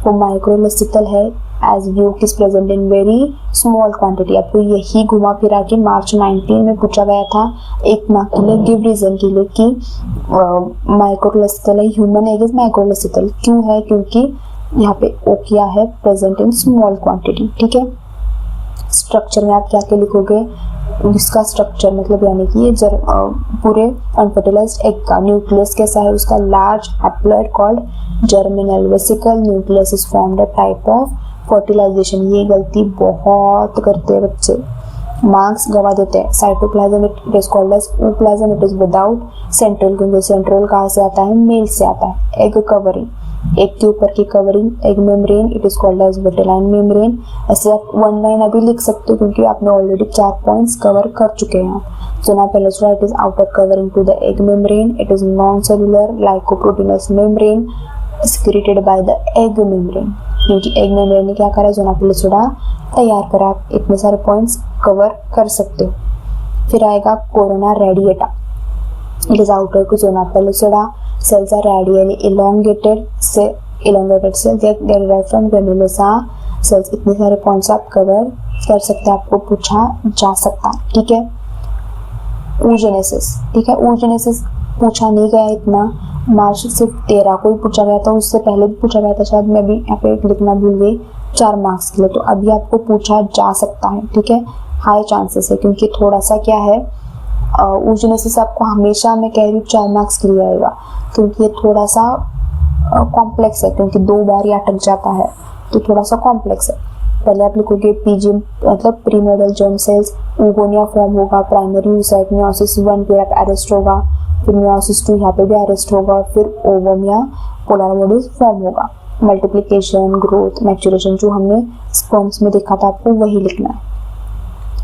वो माइक्रोलेसिकल है, as yolk is present in very small quantity. आपको यही घुमा फिरा के मार्च 19 में पूछा गया था 1 मार्क के लिए, गिव रीजन के लिए कि माइक्रोलेसिकल है, ह्यूमन एग इज माइक्रोलेसिकल क्यों है, क्योंकि यहाँ पे ओ क्या है, प्रेजेंट इन स्मॉल क्वांटिटी, ठीक है। स्ट्रक्चर में आप क्या क्या लिखोगे, इसका स्ट्रक्चर मतलब यानी कि ये पूरे अनफर्टिलाइज्ड एग का न्यूक्लियस कैसा है, उसका large haploid called germinal vesicle, nucleus is formed a type of fertilisation. ये गलती बहुत करते हैं बच्चे, मार्क्स गवा देते हैं। Cytoplasm it is called as ooplasm, it is without centriole, क्योंकि सेंट्रल कहाँ से आता है, मेल से आता है। एग कवरिंग, एग के ऊपर की covering, egg membrane, it is called as vitelline membrane. ऐसे आप 1 लाइन अभी लिख सकते हो क्योंकि आपने ऑलरेडी 4 पॉइंट्स कवर कर चुके हैं। Zona pellucida, it is outer covering to the egg membrane, it is non cellular glycoproteinous membrane secreted by the egg membrane, क्योंकि एग मेम्ब्रेन ने क्या करा, ज़ोना पेलुसिडा तैयार करा। आप इतने सारे पॉइंट्स कवर कर सकते हो। फिर आएगा corona radiata, it is outer to zona pellucida, cells are radially elongated cells, they are derived from granulosa cells। इतने सारे पॉइंट्स आप कवर कर सकते हैं, आपको पूछा जा सकता है, ठीक है। oogenesis, ठीक है, oogenesis पूछा नहीं गया इतना, मार्च सिर्फ 13 को ही पूछा गया था, उससे पहले भी पूछा गया था शायद, मैं भी यहाँ पे लिखना भूल गई 4 मार्क्स के लिए। तो अभी आपको पूछा जा सकता है, ठीक है, हाई चांसेस है, क्योंकि थोड़ा सा क्या है, oogenesis आपको हमेशा मैं कह रही हूँ 4 मार्क्स के लिए आएगा, क्योंकि ये थोड़ा सा कॉम्प्लेक्स है, क्योंकि 2 बार ही अटक जाता है, तो थोड़ा सा कॉम्प्लेक्स है। पहले आप लिखोगे पीजी मतलब प्रीमोडल जर्म सेल्स, ओगोनिया फॉर्म होगा, प्राइमरी oocyte मियोसिस 1 पे आप अरेस्ट होगा, फिर मियोसिस 2 यहाँ पे भी अरेस्ट होगा, फिर ओवम या पोलर बॉडीज फॉर्म होगा। मल्टीप्लिकेशन, ग्रोथ, मैच्योरेशन जो हमने स्पर्म्स में देखा था, आपको वही लिखना है,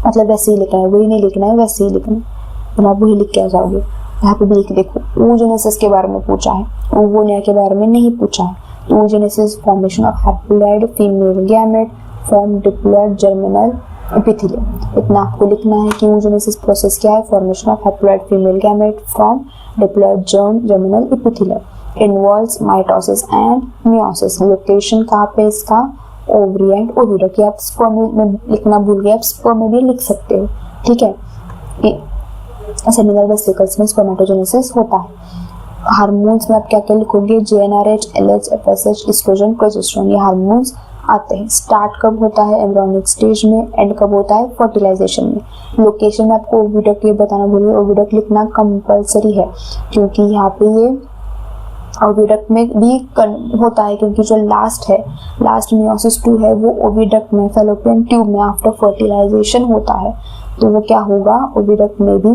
मतलब वैसे ही लिखना है, वही नहीं लिखना है, वैसे ही लिखना है, तो आप वही लिख के आ जाओगे। यहाँ पे भी लिख देखो, oogenesis के बारे में पूछा है, ओवोनिया के बारे में नहीं पूछा है। oogenesis formation of haploid female gamete from diploid germinal epithelium. इतना आपको लिखना है कि oogenesis प्रोसेस क्या है, formation of haploid female gamete from diploid germinal epithelium. Involves mitosis and meiosis. Location कहाँ पे इसका, ओवरी एंड ओविडक्ट। आप स्पर्म में लिखना भूल गए, आप स्पर्म में भी लिख सकते हो, ठीक है। सेमिनल वेसिकल्स में स्पर्मेटोजेनेसिस होता है। हार्मोन्स में आप क्या क्या लिखोगे, GnRH, LH, FSH, estrogen, progesterone, ये हार्मोन्स आते हैं। स्टार्ट कब होता है, एम्ब्रियोनिक स्टेज में, एंड कब होता है, फर्टिलाइजेशन में। लोकेशन में आपको ओविडक्ट ये बताना भूलिए, ओविडक्ट लिखना कंपलसरी है क्योंकि यहाँ पे ये ओविडक्ट में भी होता है, क्योंकि जो लास्ट है, लास्ट मियोसिस 2 है, वो ओविडक्ट में, फैलोपियन ट्यूब में आफ्टर फर्टिलाइजेशन होता है। तो वो क्या होगा, ओविडक्ट में भी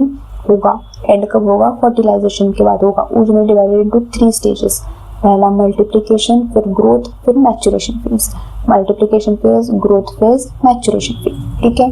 होगा। एंड कब होगा, फर्टिलाइजेशन के बाद होगा। Usually divided into 3 stages. पहला मल्टीप्लिकेशन, फिर ग्रोथ, फिर maturation phase. Multiplication phase, growth phase, maturation phase, ठीक है।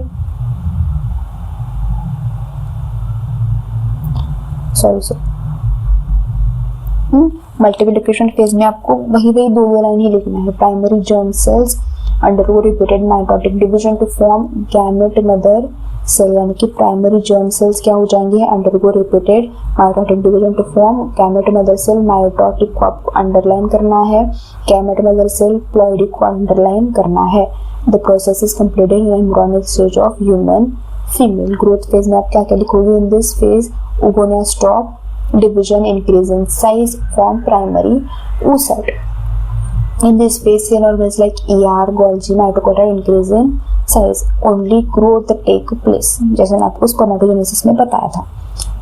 मल्टीप्लिकेशन फेज में आपको वही दो लाइन ही लिखना है। Primary germ cells undergo repeated mitotic division to form gamete mother cell, यानी कि प्राइमरी जर्म सेल्स क्या हो जाएंगे, undergo repeated mitotic division to form gamete mother cell. Mitotic को आपको अंडरलाइन करना है, गैमेट मदर सेल प्लॉइडिक को अंडरलाइन करना है। The process is completed in embryonic stage of human female. Growth phase में आप क्या क्या लिखोगे, in this phase oogonia stop, division increase in size, form primary oocyte. In this phase, cell organs like ER, Golgi, mitochondria increase in size. Only growth take place. जैसे मैंने आपको spermatogenesis में बताया था।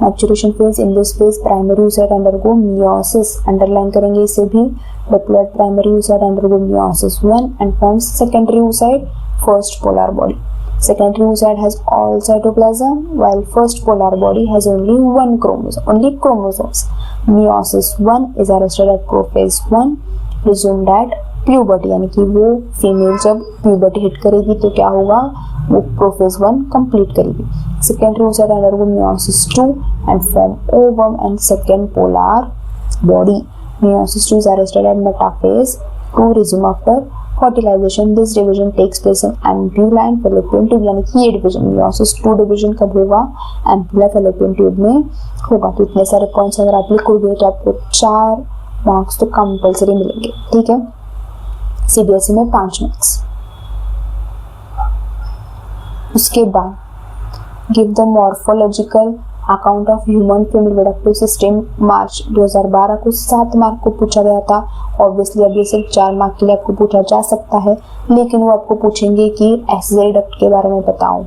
Maturation phase, in this phase, primary oocyte undergo meiosis. Underline करेंगे इसे भी। Diploid primary oocyte undergo meiosis 1 and forms secondary oocyte, first polar body. Secondary oocyte has all cytoplasm, while first polar body has only one chromosome, only chromosomes. Meiosis 1 is arrested at prophase 1, resumed at puberty, यानी कि वो female जब puberty hit करेगी तो क्या होगा, वो prophase 1 complete करेगी. Secondary oocyte undergo meiosis 2 and form ovum and second polar body. Meiosis 2 is arrested at metaphase 2, resume after fertilization. This division takes place in ampulla and fallopian tube, यानी कि ये division meiosis 2 division कब होगा, एम्ब्यूला fallopian tube में होगा. तो इतने सारे पॉइंट्स अगर आप लिखोगे तो आपको 4 मार्क्स तो कंपलसरी मिलेंगे, ठीक है. सीबीएसई में 5 मार्क्स. उसके बाद give the morphological account of human female reproductive system. मार्च 2012 को 7 मार्क को पूछा गया था. ऑब्वियसली अब ये सिर्फ 4 मार्क के लिए आपको पूछा जा सकता है, लेकिन वो आपको पूछेंगे कि एक्सेसरी डक्ट के बारे में बताओ,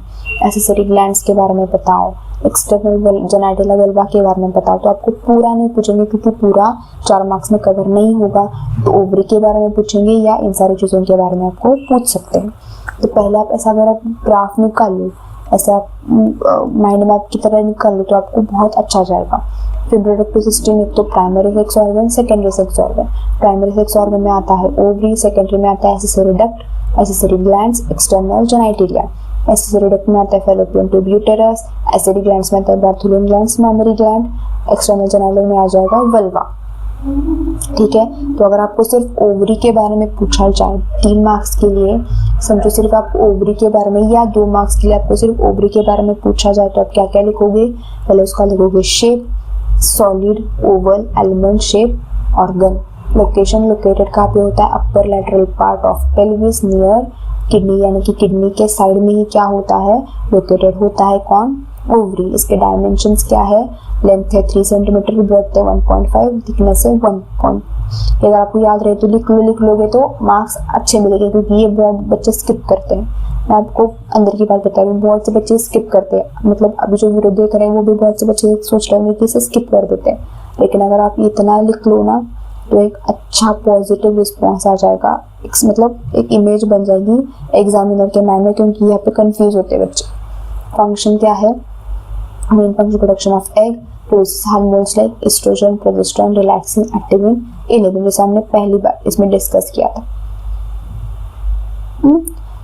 एक्सेसरी ग्लैंड्स के बारे में बताओ, एक्सटर्नल जेनिटल वल्वा के बारे में बताओ. तो आपको पूरा नहीं पूछेंगे क्योंकि पूरा 4 मार्क्स में कवर नहीं होगा. तो ओवरी के बारे में पूछेंगे या इन सारी चीज़ों के बारे में आपको पूछ सकते हैं. तो पहले आप ऐसा अगर आप ग्राफ निकाल लो, ऐसा माइंड मैप की तरह निकाल लो तो आपको बहुत अच्छा जाएगा. फिर रिप्रोडक्टिव सिस्टम एक तो primary sex organ, secondary sex organ. Primary sex organ में आता है ओवरी, सेकेंडरी में आता है accessory duct, accessory glands, external genitalia. Accessory duct में आता है fallopian tube, uterus. Accessory glands में आता है Bartholin glands, mammary gland. External genitalia में आ जाएगा वल्वा, ठीक है. तो अगर आपको सिर्फ ओवरी के बारे में पूछा जाए 3 मार्क्स के लिए, समझो सिर्फ आप ओवरी के बारे में, या 2 मार्क्स के लिए आपको सिर्फ ओवरी के बारे में पूछा जाए तो आप क्या क्या लिखोगे. पहले उसका लिखोगे shape, solid, oval, almond shape, organ. Location, located कहाँ पे होता है, upper lateral part of pelvis near kidney, यानी कि किडनी के साइड में ही क्या होता है, लोकेटेड होता है कौन, ओवरी. इसके डायमेंशंस क्या है, लेंथ है 3 सेंटीमीटर, ब्रेड्थ है 1.5, थिकनेस है 1. अगर आपको याद रहे तो लिख लोगे तो मार्क्स अच्छे मिलेंगे, क्योंकि ये बहुत बच्चे स्किप करते हैं. मैं आपको अंदर की बात बता रही हूँ, बहुत से बच्चे स्किप करते हैं. मतलब अभी जो वीडियो देख रहे हैं वो भी बहुत से बच्चे सोच रहे होंगे कि इसे स्किप कर देते हैं, लेकिन अगर आप इतना लिख लो ना तो एक अच्छा पॉजिटिव रिस्पॉन्स आ जाएगा. मतलब एक इमेज बन जाएगी एग्जामिनर के माइंड में, क्योंकि यहाँ पे कंफ्यूज होते हैं बच्चे. फंक्शन क्या है, main function production of egg, produce hormones like estrogen, progesterone, relaxing, activin, इलेविन, जैसे हमने पहली बार इसमें डिस्कस किया था.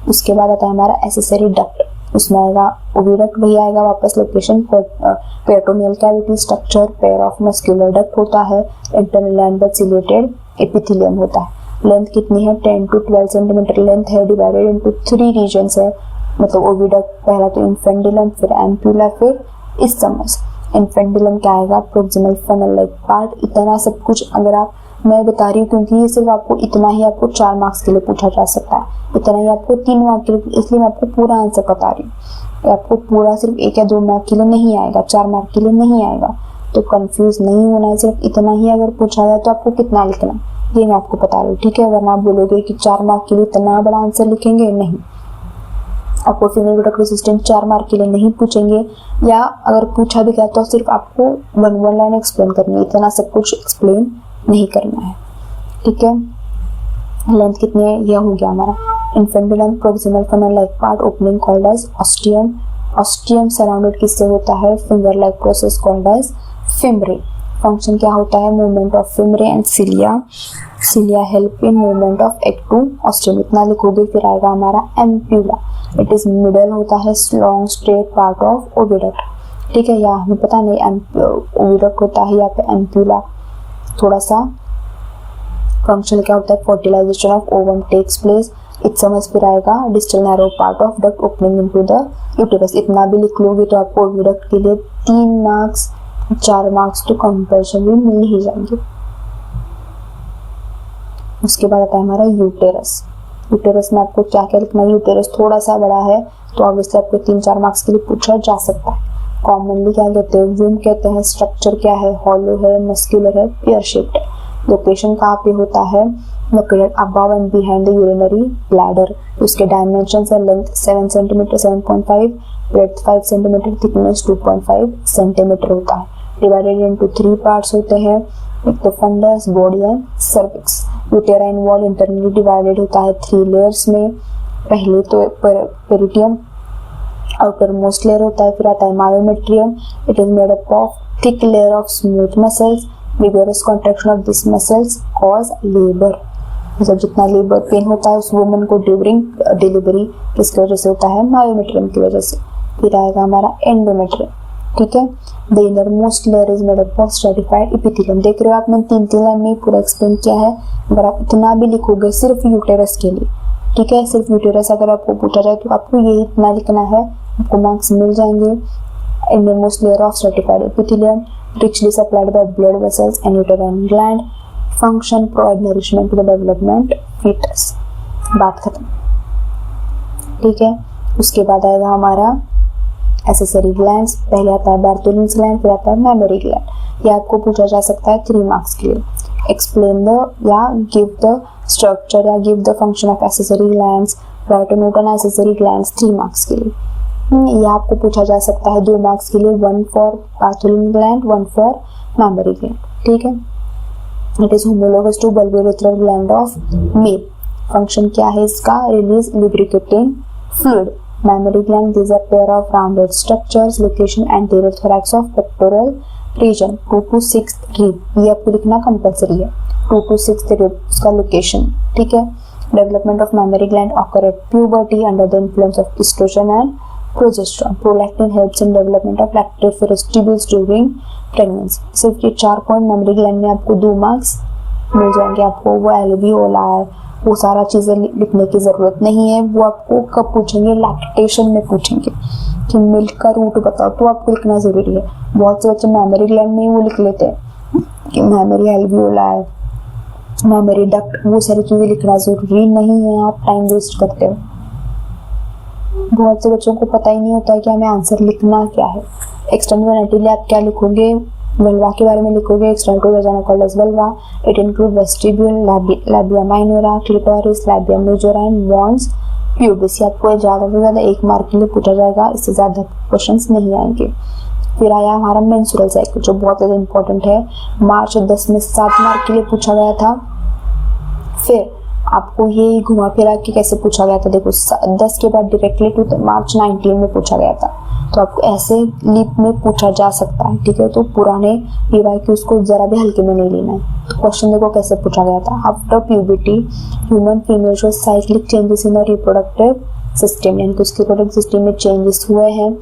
उसके बाद आता है हमारा एक्सेसरी डक्ट. उसमें आएगा ओविडक्ट, वही आएगा वापस. Location peritoneal cavity, structure pair of muscular duct होता है, इंटरनल एंड सिलेटेड एपिथेलियम होता है. लेंथ कितनी है, 10 to 12 सेंटीमीटर लेंथ है, डिवाइडेड इनटू 3 रीजन्स है. मतलब ओविडक्ट पहला तो इन्फेंडिलम, फिर एम्प्यूला, फिर इस्थमस. इन्फेंटिलम क्या आएगा, प्रोक्सिमल फनल लाइक पार्ट। इतना सब कुछ अगर आप, मैं बता रही हूँ क्योंकि ये सिर्फ आपको इतना ही आपको 4 मार्क्स के लिए पूछा जा सकता है, इतना ही आपको 3 मार्क्स के लिए, इसलिए मैं आपको पूरा आंसर बता रही हूँ। आपको पूरा सिर्फ 1 या 2 मार्क के लिए नहीं आएगा, 4 मार्क के लिए नहीं आएगा, तो कंफ्यूज नहीं होना है। सिर्फ इतना ही अगर पूछा जाए तो आपको कितना लिखना है ये मैं आपको बता रही हूँ, ठीक है। वरना आप बोलोगे कि 4 मार्क के लिए इतना बड़ा आंसर लिखेंगे, नहीं। आपको फीमेल रिप्रोडक्टिव सिस्टम 4 मार्क के लिए नहीं पूछेंगे, या अगर पूछा भी गया तो सिर्फ आपको 1 लाइन एक्सप्लेन करनी है, इतना सब कुछ एक्सप्लेन नहीं करना है, ठीक है। लेंथ कितनी है, यह हो गया हमारा infundibulum, proximal funnel like part, opening called as ostium. Ostium surrounded किससे होता है, finger like process called as fimbriae. Function क्या होता है, movement of fimbriae and cilia. Cilia help in movement of egg to ostium. इतना लिखोगे, फिर आएगा हमारा एम्प्यूला। इट इज मिडल होता है long straight part of oviduct, ठीक है। या हमें पता नहीं ओविडक्ट होता है, यहाँ पे एम्प्यूला। थोड़ा सा फंक्शन क्या होता है, fertilisation of ovum takes place. It समझ फिर आएगा distal narrow part of duct opening into the uterus. इतना भी लिख लोगे तो आपको ओविडक्ट के लिए 3 मार्क्स 4 मार्क्स तो कंपल्सन भी मिल ही जाएंगे। उसके बाद आता है हमारा यूटेरस। यूटेरस में आपको क्या क्या लिखना है, यूटेरस थोड़ा सा बड़ा है तो ऑब्वियसली आपको 3-4 मार्क्स के लिए पूछा जा सकता है। कॉमनली क्या कहते हैं, वूम्ब कहते हैं। स्ट्रक्चर क्या है, हॉलो है, मस्कुलर है, पेयर शेप्ड है। लोकेशन कहाँ पे होता है, located above and behind the urinary bladder. उसके डायमेंशंस है, length 7 centimetre 7.5, breadth 5 centimetre, thickness 2.5 centimetre होता है। डिवाइडेड इनटू 3 पार्ट्स होते हैं, एक तो fundus, body and cervix. Uterine wall internally divided होता है 3 लेयर्स में। पहले तो पेरिटियम आउटर मोस्ट लेयर होता है, फिर आता है myometrium. It is made up of thick layer of smooth muscles. Vigorous contraction of this muscles cause labour. मतलब जितना लेबर पेन होता है उस वुमन को ड्यूरिंग डिलीवरी किसकी वजह से होता है, मायोमेट्रियम की वजह से। फिर आएगा हमारा एंडोमेट्रियम, ठीक है। The inner most layer is made up of stratified epithelium. देख रहे हो आप, मैंने 3 लाइन में पूरा एक्सप्लेन किया है। अगर आप इतना भी लिखोगे सिर्फ यूटेरस के लिए, ठीक है, सिर्फ यूटेरस अगर आपको पूछा जाए तो आपको यही इतना लिखना है, आपको मार्क्स मिल जाएंगे। innermost layer of stratified epithelium, richly supplied by blood vessels and uterine gland. Function provide nourishment to the development fetus. बात खत्म, ठीक है। उसके बाद आएगा हमारा एसेसरी ग्लैंड्स। पहले आता है बार्थोलिन्स ग्लैंड, फिर आता है मेमोरी ग्लैंड। ये आपको पूछा जा सकता है 3 मार्क्स के लिए। एक्सप्लेन द या गिव द स्ट्रक्चर या give the function of accessory glands. Right a note on accessory glands 3 marks के लिए। यह आपको पूछा जा सकता है 2 मार्क्स के लिए, 1 for Bartholin gland, 1 for mammary gland, ठीक है। It is homologous to bulbourethral gland of male. Function क्या है इसका, release lubricating fluid. Mammary gland, these are pair of rounded structures, location anterior thorax of pectoral region, 2 to 6th rib। ये आपको लिखना compulsory है, 2 to 6th rib उसका location, ठीक है। Development of memory gland occur at puberty under the influence of estrogen and progesterone. Prolactin helps in development of lactiferous tubules during pregnancy। सिर्फ ये 4 point memory gland में आपको 2 marks मिल जाएंगे। आपको वो एल्वियोलार वो सारा चीजें लिखने की जरूरत नहीं है, वो आपको कब पूछेंगे, लैक्टेशन में पूछेंगे कि मिल्क का रूट बताओ, तो आपको लिखना जरूरी है। बहुत से बच्चे मेमोरी ग्लैंड में वो लिख लेते हैं कि मेमोरी एल्वियोलार, मेमोरी डक्ट, वो सारी चीजें लिखना जरूरी नहीं है, आप टाइम वेस्ट करते हो। बहुत से बच्चों को पता ही नहीं होता है कि हमें आंसर लिखना क्या है। एक्सटर्नल वेंटिलेटरली आप क्या लिखोगे, वल्वा के बारे में लिखोगे, external to vagina called as vulva. It include vestibule, labia minora, clitoris, labia majora and mons, pubis. आपको ज्यादा से ज्यादा 1 मार्क के लिए पूछा जाएगा, इससे ज्यादा क्वेश्चंस नहीं आएंगे। फिर आया हमारा मेंस्ट्रुअल साइकिल, जो बहुत ज्यादा इंपॉर्टेंट है। मार्च 10 में 7 मार्क के लिए पूछा गया था। फिर आपको ये घुमा फिरा के कैसे पूछा गया था, देखो 10 के बाद डायरेक्टली टू मार्च 19 में पूछा गया था, तो आपको ऐसे लीप में पूछा जा सकता है, ठीक है। तो पुराने पीवाईक्यू उसको जरा भी हल्के में नहीं लेना है। तो क्वेश्चन देखो कैसे पूछा गया था। After puberty human female show cyclic changes in the reproductive system, यानी कि उसके रिप्रोडक्टिव सिस्टम में चेंजेस हुए हैं।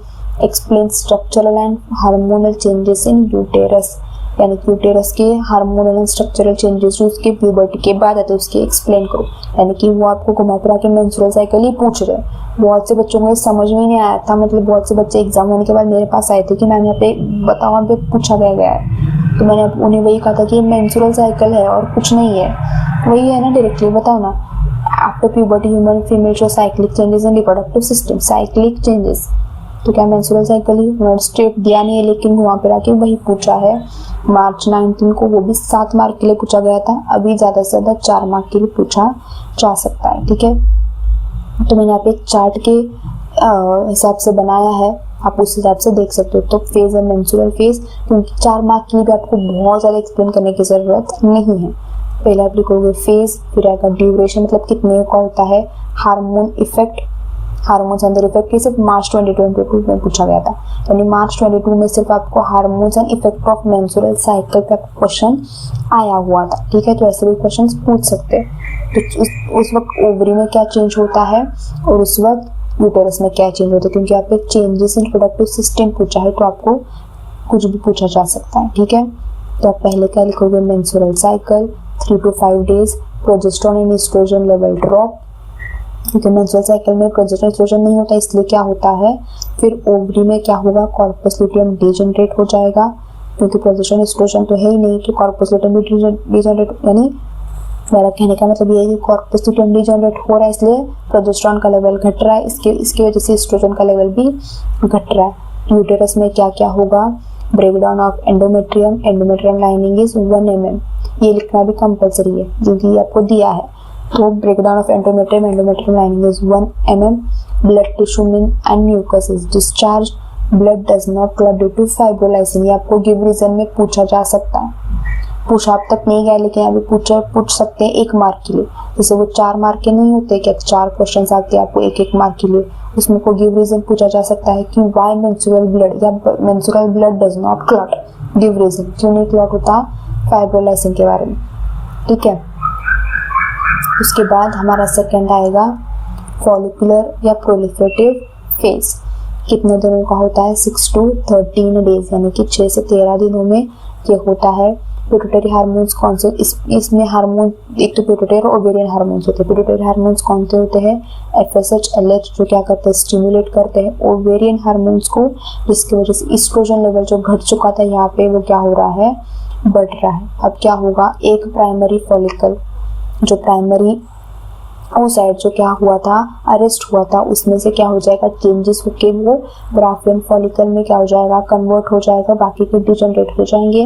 Explain structural and hormonal changes in uterus. यानी कि यूटेरस के हार्मोनल एंड स्ट्रक्चरल चेंजेस जो उसके प्यूबर्टी के बाद आते हैं उसके एक्सप्लेन करो। यानी कि वो आपको घुमा फिरा के मेंस्ट्रुअल साइकिल ही पूछ रहे हैं। बहुत से बच्चों को समझ में ही नहीं आया था, मतलब बहुत से बच्चे एग्जाम होने के बाद मेरे पास आए थे कि मैम यहाँ पे बताओ, यहाँ पे पूछा गया है, तो मैंने उन्हें वही कहा था कि मेंस्ट्रुअल साइकिल है और कुछ नहीं है, वही है ना, डायरेक्टली बताओ ना। After puberty human female show cyclic changes in reproductive system, cyclic changes, तो क्या मेंस्ट्रुअल साइकिल ही? उन्होंने स्टेट दिया नहीं है, लेकिन घुमा फिरा के वही पूछा है। मार्च 19 को वो भी 7 मार्क के लिए पूछा गया था, अभी ज़्यादा से ज़्यादा 4 मार्क के लिए पूछा जा सकता है, ठीक है। तो मैंने यहाँ पे एक चार्ट के हिसाब से बनाया है, आप उस हिसाब से देख सकते हो। तो फेज है मेंस्ट्रुअल फेज, क्योंकि 4 मार्क के लिए भी आपको बहुत ज़्यादा एक्सप्लेन करने की ज़रूरत नहीं है। पहले आप लिखोगे फेज, फिर आएगा ड्यूरेशन, मतलब कितने का होता है, हार्मोन इफेक्ट, हार्मोन्स अंदर इफेक्ट की सिर्फ मार्च 2022 में पूछा गया था, यानी मार्च 22 में सिर्फ आपको hormones and effect of menstrual cycle का क्वेश्चन आया हुआ था, ठीक है। तो ऐसे भी क्वेश्चंस पूछ सकते हैं। तो उस वक्त ओवरी में क्या चेंज होता है और उस वक्त यूटेरस में क्या चेंज होता है, क्योंकि आप एक चेंजेस इन रिप्रोडक्टिव सिस्टम पूछा है, तो आपको कुछ भी पूछा जा सकता है, ठीक है। तो आप पहले क्या लिखोगे, menstrual cycle 3 to 5 days, progesterone and estrogen level drop, क्योंकि मेंस्ट्रुअल साइकिल में प्रोजेस्टेरोन एस्ट्रोजन नहीं होता, इसलिए क्या होता है, फिर ओवरी में क्या होगा, कॉर्पस लुटियम डिजेनरेट हो जाएगा, क्योंकि प्रोजेस्टेरोन एस्ट्रोजन तो है ही नहीं, तो कॉर्पस लुटियम डिजेनरेट, यानी मेरा कहने का मतलब ये है कि कॉर्पस लुटियम डिजेनरेट हो रहा है, इसलिए प्रोजेस्टेरोन का लेवल घट रहा है, इसकी वजह से एस्ट्रोजन का लेवल भी घट रहा है। यूटेरस में क्या क्या होगा, breakdown of endometrium, endometrium lining is 1 mm, ये लिखना भी कंपलसरी है क्योंकि ये आपको दिया है। तो breakdown of endometrium, endometrium lining is 1 mm, blood tissue and mucus is discharge, blood does not clot due to fibrinolysin, ये आपको गिव रीजन में पूछा जा सकता है। पूछा अब तक नहीं गया, लेकिन अभी पूछ सकते हैं 1 मार्क के लिए, जैसे वो 4 मार्क के नहीं होते क्या, 4 क्वेश्चन आते हैं आपको 1-1 मार्क के लिए, उसमें को गिव रीजन पूछा जा सकता है कि व्हाई मेंस्ट्रुअल ब्लड या menstrual blood does not clot, give reason, क्यों नहीं क्लॉट होता, फाइब्रोलाइसिन के बारे में, ठीक है। उसके बाद हमारा सेकंड आएगा फॉलिकुलर या प्रोलिफरेटिव फेज, कितने दिनों का होता है, 6 to 13 डेज, यानी कि 6 से 13 दिनों में ये होता है। पिट्यूटरी हार्मोन्स कौन से, इसमें हार्मोन एक तो पिट्यूटरी और ओवेरियन हार्मोन्स होते हैं। पिट्यूटरी हार्मोन्स कौन से होते हैं, FSH, LH, जो क्या करते हैं, स्टिमुलेट करते हैं ओवेरियन हार्मोन्स को, जिसकी वजह से एस्ट्रोजन लेवल जो घट चुका था यहाँ पे वो क्या हो रहा है, बढ़ रहा है। अब क्या होगा, एक प्राइमरी फॉलिकल, जो प्राइमरी ओसाइट जो क्या हुआ था, अरेस्ट हुआ था, उसमें से क्या हो जाएगा, चेंजेस होके वो ग्राफियन फॉलिकल में क्या हो जाएगा, कन्वर्ट हो जाएगा, बाकी के डिजनरेट हो जाएंगे।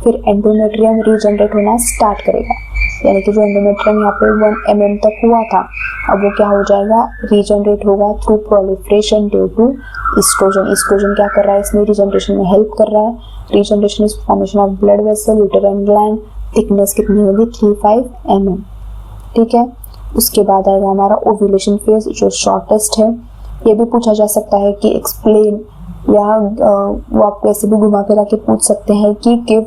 फिर एंडोमेट्रियम रीजनरेट होना स्टार्ट करेगा, यानी कि जो एंडोमेट्रियम यहाँ पे 1 mm तक हुआ था, अब वो क्या हो जाएगा, रीजनरेट होगा through proliferation due to estrogen. Estrogen क्या कर रहा है, इसमें रीजनरेशन में हेल्प कर रहा है। Regeneration is formation of blood vessel, uterine gland, thickness कितनी होगी, 3-5 mm, ठीक है। उसके बाद आएगा हमारा ओव्यूलेशन फेज, जो शॉर्टेस्ट है। ये भी पूछा जा सकता है कि एक्सप्लेन, या वो आप कैसे भी घुमा फिरा के पूछ सकते हैं कि give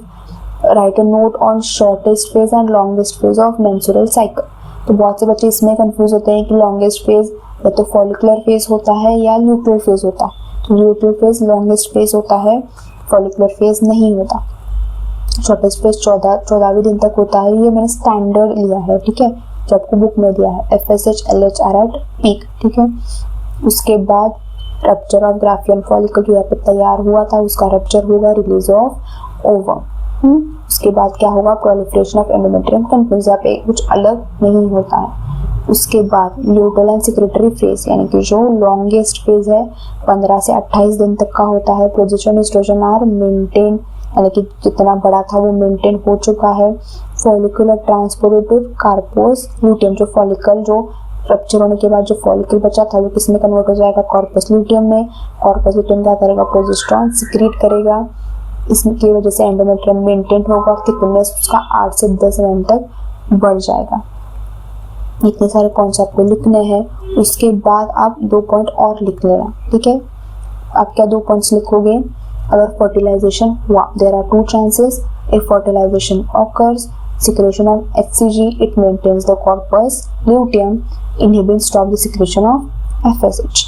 right a note on shortest phase and longest phase of menstrual cycle. तो बहुत से बच्चे इसमें कंफ्यूज होते हैं कि लॉन्गेस्ट फेज या तो फॉलिकुलर फेज होता है या ल्यूटियल फेज होता है। तो ल्यूटियल फेज लॉन्गेस्ट फेज होता है, फॉलिकुलर फेज नहीं होता। शॉर्टेस्ट फेज 14वें दिन तक होता है, ये मैंने स्टैंडर्ड लिया है, ठीक है, जो आपको बुक में दिया है। FSH, LH are at peak, ठीक है। उसके बाद रप्चर ऑफ ग्राफियन फॉलिकल जो यहाँ पे तैयार हुआ था, उसका रप्चर होगा, रिलीज ऑफ ओवम। उसके बाद क्या होगा, प्रोलिफरेशन ऑफ एंडोमेट्रियम कंटिन्यूज, यहाँ पे कुछ अलग नहीं होता है। उसके बाद ल्यूटल एंड सेक्रेटरी फेज, यानी कि जो लॉन्गेस्ट फेज है 15 से 28 दिन तक का होता है। प्रोजेस्टेरोन एस्ट्रोजन आर मेंटेन, यानी कि जितना बड़ा था वो मेंटेन हो चुका है। फॉलिकुलर ट्रांसपोर्टेड कार्पोस ल्यूटियम, जो फॉलिकल जो रप्चर होने के बाद जो फॉलिकल बचा था वो किस में कन्वर्ट हो जाएगा, कॉर्पस ल्यूटियम में। कॉर्पस ल्यूटियम क्या करेगा, प्रोजेस्टेरोन सिक्रीट करेगा, इसकी वजह से एंडोमेट्रियम मेंटेन होगा और थिकनेस उसका 8 से 10 mm तक बढ़ जाएगा। इतने सारे पॉइंट्स आपको लिखने हैं। उसके बाद आप 2 पॉइंट और लिख लेना, ठीक है। आप क्या 2 पॉइंट्स लिखोगे, अगर फर्टिलाइजेशन हुआ, there are 2 chances, if fertilisation occurs, secretion of HCG, it maintains the corpus luteum, inhibits stop the secretion of FSH.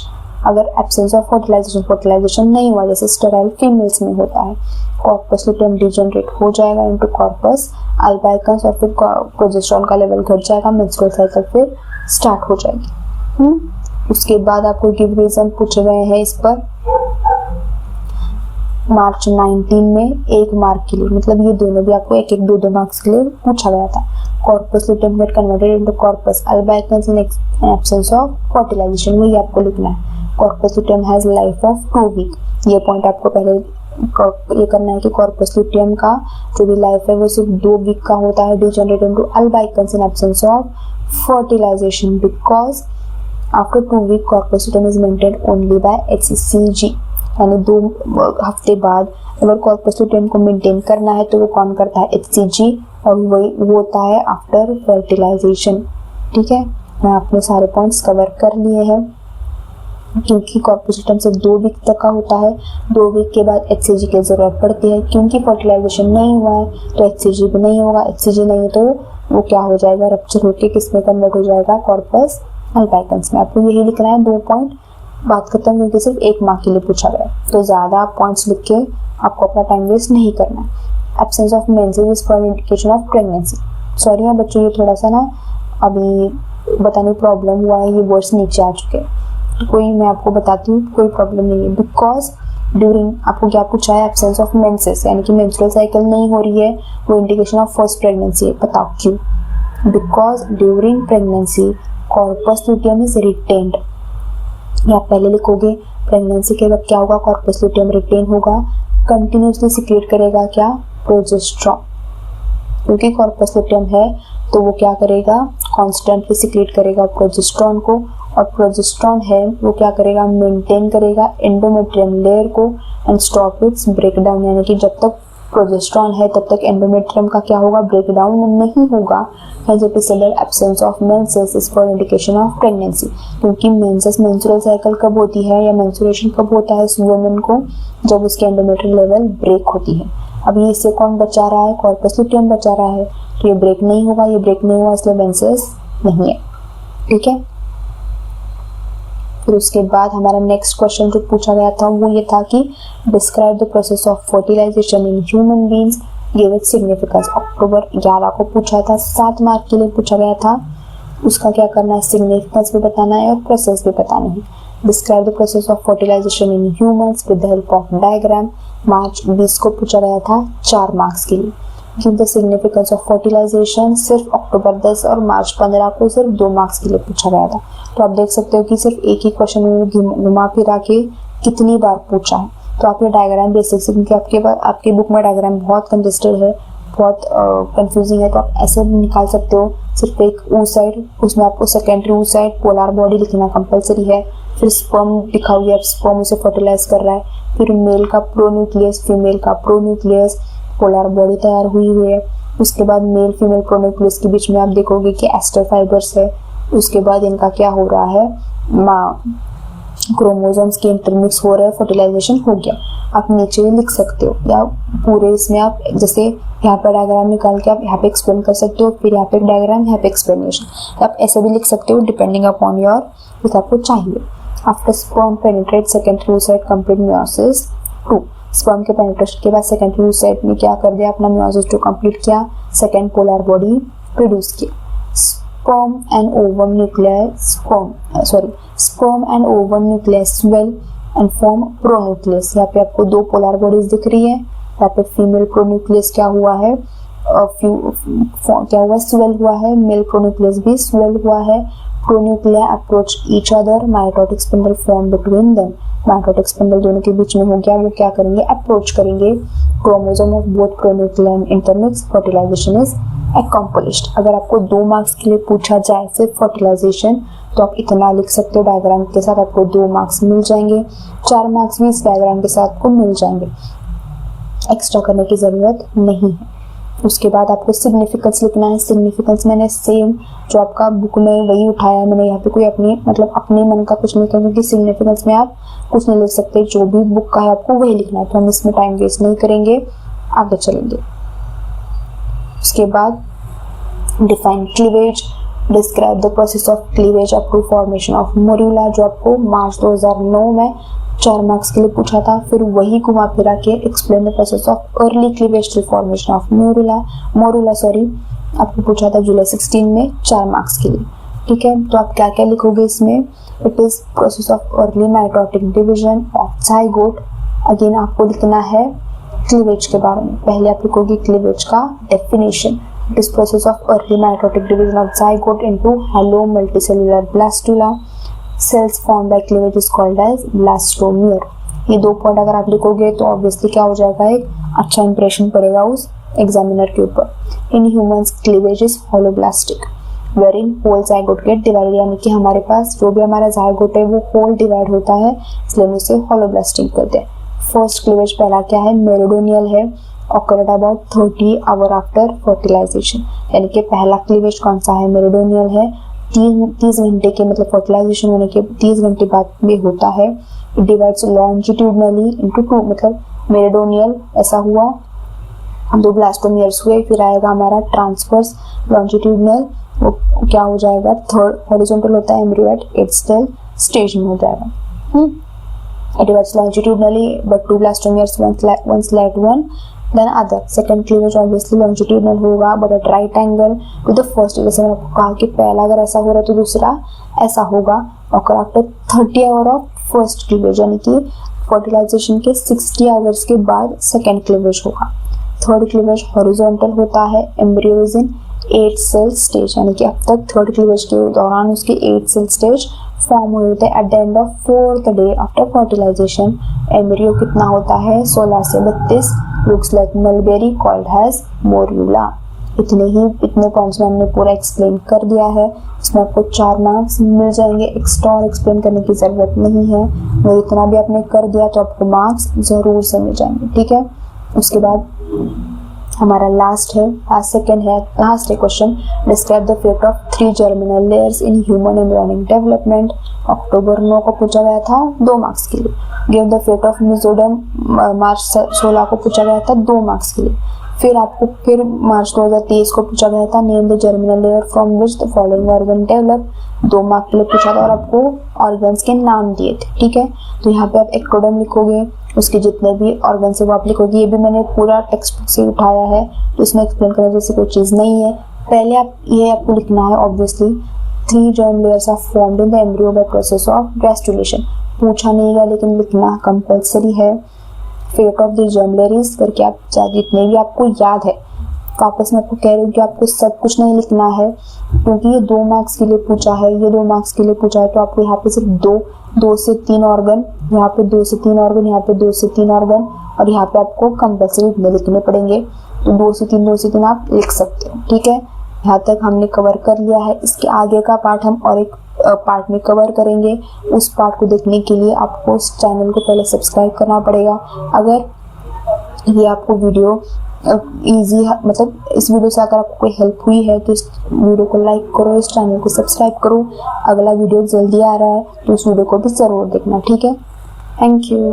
अगर एब्सेंस ऑफ फर्टिलाइजेशन नहीं हुआ, जैसे स्टेराइल फीमेल्स में होता है, कॉर्पस लुटियम डिजेनरेट हो जाएगा इनटू कॉर्पस अल्बाइकन्स और फिर प्रोजेस्टेरॉन का लेवल घट जाएगा, मेंस्ट्रुअल साइकिल फिर स्टार्ट हो जाएगी। उसके बाद आपको गिव रीजन पूछे गए हैं इस पर मार्च 19 में 1 मार्क के लिए, मतलब ये दोनों भी आपको एक 2 मार्क्स के लिए पूछा गया था। Corpus luteum get converted into corpus albicans in absence of fertilization, वही आपको लिखना है। Corpus luteum has life of 2 week, ये पॉइंट आपको पहले ये करना है कि कॉर्पस लुटियम का जो भी लाइफ है वो सिर्फ 2 वीक का होता है, degenerate into albicans in absence of fertilization because after 2 week corpus luteum is maintained only by HCG, यानी 2 हफ्ते बाद अगर कॉर्पस लुटियम को मेंटेन करना है तो वो कौन करता है, HCG, और वही होता है आफ्टर फर्टिलाइजेशन। ठीक है, मैं आपने सारे पॉइंट्स कवर कर लिए हैं। क्योंकि कॉर्पस लुटियम सिर्फ 2 वीक तक का होता है, 2 वीक के बाद HCG की जरूरत पड़ती है, क्योंकि फर्टिलाइजेशन नहीं हुआ है तो HCG भी नहीं होगा, HCG नहीं तो वो क्या हो जाएगा, रप्चर होकर किस में कन्वर्ट हो जाएगा, कॉर्पस अल्बाइकन्स में। आपको यही लिखना है, 2 पॉइंट, बात खत्म, क्योंकि सिर्फ 1 मार्क के लिए पूछा गया, तो ज्यादा पॉइंट्स लिख के आपको अपना टाइम वेस्ट नहीं करना है। Absence of menses is for indication of pregnancy, sorry है बच्चों, ये थोड़ा सा ना अभी बताने प्रॉब्लम हुआ है, ये वर्ड्स नीचे आ चुके हैं, तो कोई मैं आपको बताती हूँ, कोई प्रॉब्लम नहीं है। बिकॉज ड्यूरिंग आपको क्या पूछा है, एब्सेंस ऑफ मेंसेस, यानी कि मेंस्ट्रुअल साइकिल नहीं हो रही है, वो इंडिकेशन ऑफ फर्स्ट प्रेगनेंसी है। बताओ क्यों? Because during pregnancy corpus luteum is retained, या पहले लिखोगे प्रेगनेंसी के वक्त क्या होगा, कॉर्पस लुटियम रिटेन होगा, कंटिन्यूसली सिक्रेट करेगा क्या, प्रोजेस्टेरॉन, क्योंकि कॉर्पस लुटियम है तो वो क्या करेगा, कॉन्स्टेंटली सिक्रेट करेगा प्रोजेस्टेरॉन को, और प्रोजेस्टेरॉन है वो क्या करेगा, मेंटेन करेगा एंडोमेट्रियम लेयर को एंड स्टॉप इट्स ब्रेकडाउन, यानी कि जब तक प्रोजेस्टेरॉन है तब तक एंडोमेट्रियम का क्या होगा, ब्रेकडाउन नहीं होगा। Absence of menses is for indication of pregnancy, क्योंकि मेंसेस मेंस्ट्रुअल साइकिल कब होती है या मेंस्ट्रुएशन कब होता है वुमेन को, जब उसके एंडोमेट्रियम लेवल ब्रेक होती है। अभी इससे कौन बचा रहा है, कॉर्पस लुटियम बचा रहा है, तो ये ब्रेक नहीं होगा, ये ब्रेक नहीं हुआ इसलिए मेंसेस नहीं है। ठीक है, फिर उसके बाद हमारा नेक्स्ट क्वेश्चन जो पूछा गया था वो ये था कि describe the process of fertilization in human beings, give it significance. अक्टूबर 11 को पूछा था, 7 मार्क के लिए पूछा गया था, उसका क्या करना है, सिग्निफिकेंस भी बताना है और प्रोसेस भी बतानी है। Describe the process of fertilization in humans with the help of diagram, मार्च 20 को पूछा गया था, 4 मार्क्स के लिए। Give the significance of fertilization सिर्फ अक्टूबर 10 और मार्च 15 को सिर्फ 2 मार्क्स के लिए पूछा गया था। तो आप देख सकते हो कि सिर्फ एक ही क्वेश्चन में घुमा फिरा के कितनी बार पूछा है। तो आप ये डायग्राम देख सकते हैं, क्योंकि आपके बुक में डायग्राम बहुत कंजेस्टेड है, बहुत कंफ्यूजिंग है, तो आप ऐसे भी निकाल सकते हो। सिर्फ एक ऊ साइड, उसमें आपको सेकेंडरी ऊ साइड पोलर बॉडी लिखना कंपलसरी है, फिर स्पर्म दिखा हुआ है, स्पर्म उसे फर्टिलाइज कर रहा है, फिर मेल का प्रोन्यूक्लियस, फीमेल का प्रोन्यूक्लियस, पोलर बॉडी तैयार हुई है। उसके बाद मेल फीमेल प्रोन्यूक्लियस के बीच में आप देखोगे कि एस्टर फाइबर्स है। उसके बाद इनका क्या हो रहा है, क्रोमोसोम्स के इंटरमिक्स हो रहा है, फर्टिलाइजेशन हो गया। आप नीचे लिख सकते हो, या पूरे इसमें आप जैसे यहाँ पर डायग्राम निकाल के आप यहाँ पे एक्सप्लेन कर सकते हो, फिर यहाँ पे डायग्राम, यहाँ पे एक्सप्लेनेशन, तो आप ऐसे भी लिख सकते हो डिपेंडिंग अपॉन योर, जैसे आपको चाहिए। After sperm penetrate secondary oocyte complete meiosis 2, sperm के पेनिट्रेशन के बाद सेकेंडरी oocyte में क्या कर दिया, अपना मियोसिस 2 कंप्लीट किया, सेकेंड पोलर बॉडी प्रोड्यूस किया। sperm and ovum nucleus swell and form pronucleus। यहाँ पे आपको 2 पोलर बॉडीज दिख रही है। यहाँ पे फीमेल प्रोन्यूक्लियस क्या हुआ है, क्या हुआ, स्वेल हुआ है, मेल प्रोन्यूक्लियस भी स्वेल हुआ है। Pronuclei approach each other, mitotic spindle form between them, mitotic spindle दोनों के बीच में हो गया, वो क्या करेंगे, अप्रोच करेंगे। Chromosome of both pronucleus intermix, fertilization is accomplished। अगर आपको 2 मार्क्स के लिए पूछा जाए सिर्फ फर्टिलाइजेशन, तो आप इतना लिख सकते हो, डायग्राम के साथ आपको 2 मार्क्स मिल जाएंगे, 4 मार्क्स भी इस डायग्राम के साथ आपको मिल जाएंगे, एक्स्ट्रा करने की जरूरत नहीं है। उसके बाद आपको सिग्निफिकेंस लिखना है। सिग्निफिकेंस मैंने सेम जो आपका बुक में वही उठाया, मैंने यहाँ पे कोई अपने मन का कुछ नहीं किया, क्योंकि सिग्निफिकेंस में आप कुछ नहीं लिख सकते, जो भी बुक का है आपको वही लिखना है, तो हम इसमें टाइम वेस्ट नहीं करेंगे, आगे चलेंगे। उसके बाद define cleavage, describe the process of cleavage up to formation of morula, जो आपको मार्च 2009 में 4 मार्क्स के लिए पूछा था। फिर वही घुमा फिरा के explain the process of early cleavage to formation of morula आपको पूछा था जुलाई 16 में 4 मार्क्स के लिए। ठीक है, तो आप क्या क्या लिखोगे इसमें? It is process of early mitotic division of zygote. Again आपको लिखना है क्लीवेज के बारे में। पहले आप लिखोगे क्लीवेज का definition. It is process of early mitotic division of zygote into hollow multicellular blastula. Cells form by cleavage is called as blastomere. ये 2 पॉइंट अगर आप लिखोगे तो ऑब्वियसली क्या हो जाएगा, एक अच्छा इंप्रेशन पड़ेगा उस एग्जामिनर के ऊपर। In humans cleavage is holoblastic wherein whole zygote get divided, यानी कि हमारे पास जो भी हमारा जाइगोट है वो होल डिवाइड होता है, इसलिए हम उसे होलोब्लास्टिक कहते हैं। फर्स्ट क्लीवेज पहला क्या है, मेरिडोनियल है, occurred about 30 hour after fertilisation, यानी कि पहला क्लीवेज कौन सा है, मेरिडोनियल है। 30 घंटे के मतलब फर्टिलाइजेशन होने के 30 घंटे बाद में होता है। इट डिवाइड्स लॉन्जिट्यूडनली इनटू 2, मतलब मेरिडोनियल ऐसा हुआ, 2 ब्लास्टोमियर्स हुए, फिर आएगा हमारा ट्रांसवर्स लॉन्जिट्यूडनल, वो क्या हो जाएगा, थर्ड हॉरिजॉन्टल होता है एम्ब्रियो एट 8th स्टेज में हो जाएगा। It divides longitudinally, but 2 blastomeres, one slide one, then other. Second cleavage obviously longitudinal होगा, but at right angle to the first. जैसे मैंने आपको कहा कि पहला अगर ऐसा हो रहा है तो दूसरा ऐसा होगा। और after 30 hour of first cleavage, यानी कि फर्टिलाइजेशन के 60 आवर्स के बाद सेकेंड क्लीवेज होगा। थर्ड क्लीवेज हॉरिजॉन्टल होता है, embryo is in 8 cell stage, यानी कि अब तक थर्ड क्लीवेज के दौरान उसके 8 सेल स्टेज फॉर्म हुए होते हैं। At the end of 4th day after fertilisation embryo कितना होता है, 16 से 32, looks like mulberry, called has morula. इतने पॉइंट्स में हमने पूरा एक्सप्लेन कर दिया है। इसमें आपको 4 मार्क्स मिल जाएंगे, एक्स्ट्रा और एक्सप्लेन करने की जरूरत नहीं है। और इतना भी आपने कर दिया तो आपको मार्क्स जरूर से मिल जाएंगे। ठीक है, उसके बाद हमारा लास्ट है question. Describe the fate of 3 germinal layers in human embryonic development. अक्टूबर 9 को पूछा गया था, 2 मार्क्स के लिए। Give the fate of mesoderm, मार्च 16 को पूछा गया था, 2 मार्क्स के लिए। फिर मार्च 2023 को पूछा गया था, name the germinal layer from which the following organ develop, 2 mark के लिए पूछा था और आपको ऑर्गन्स के नाम दिए थे। ठीक है, तो यहाँ पे आप एक्टोडर्म लिखोगे, उसके जितने भी ऑर्गन है वो आप लिखोगे। ये भी मैंने पूरा टेक्स्ट बुक से उठाया है, तो इसमें एक्सप्लेन करने जैसी कोई चीज़ नहीं है। पहले आपको लिखना है obviously 3 germ layers are formed in the embryo by process of gastrulation. पूछा नहीं गया लेकिन लिखना कंपल्सरी है। Fate of the germ layers करके आप जितने भी आपको याद है, वापस मैं आपको कह रही हूँ कि आपको सब कुछ नहीं लिखना है, क्योंकि ये 2 मार्क्स के लिए पूछा है, तो आपको यहाँ पे सिर्फ 2 से 3 ऑर्गन, यहाँ पे 2 से 3 ऑर्गन, यहाँ पे 2 से 3 ऑर्गन, और यहाँ पे आपको कंपल्सरी इतने लिखने पड़ेंगे। तो 2 से 3 आप लिख सकते हो। ठीक है, यहाँ तक हमने कवर कर लिया है। इसके आगे का पार्ट हम और एक पार्ट में कवर करेंगे। उस पार्ट को देखने के लिए आपको इस चैनल को पहले सब्सक्राइब करना पड़ेगा। अगर ये आपको वीडियो इजी मतलब इस वीडियो से अगर आपको कोई हेल्प हुई है तो इस वीडियो को लाइक करो, इस चैनल को सब्सक्राइब करो। अगला वीडियो जल्दी आ रहा है तो इस वीडियो को भी ज़रूर देखना। ठीक है, थैंक यू।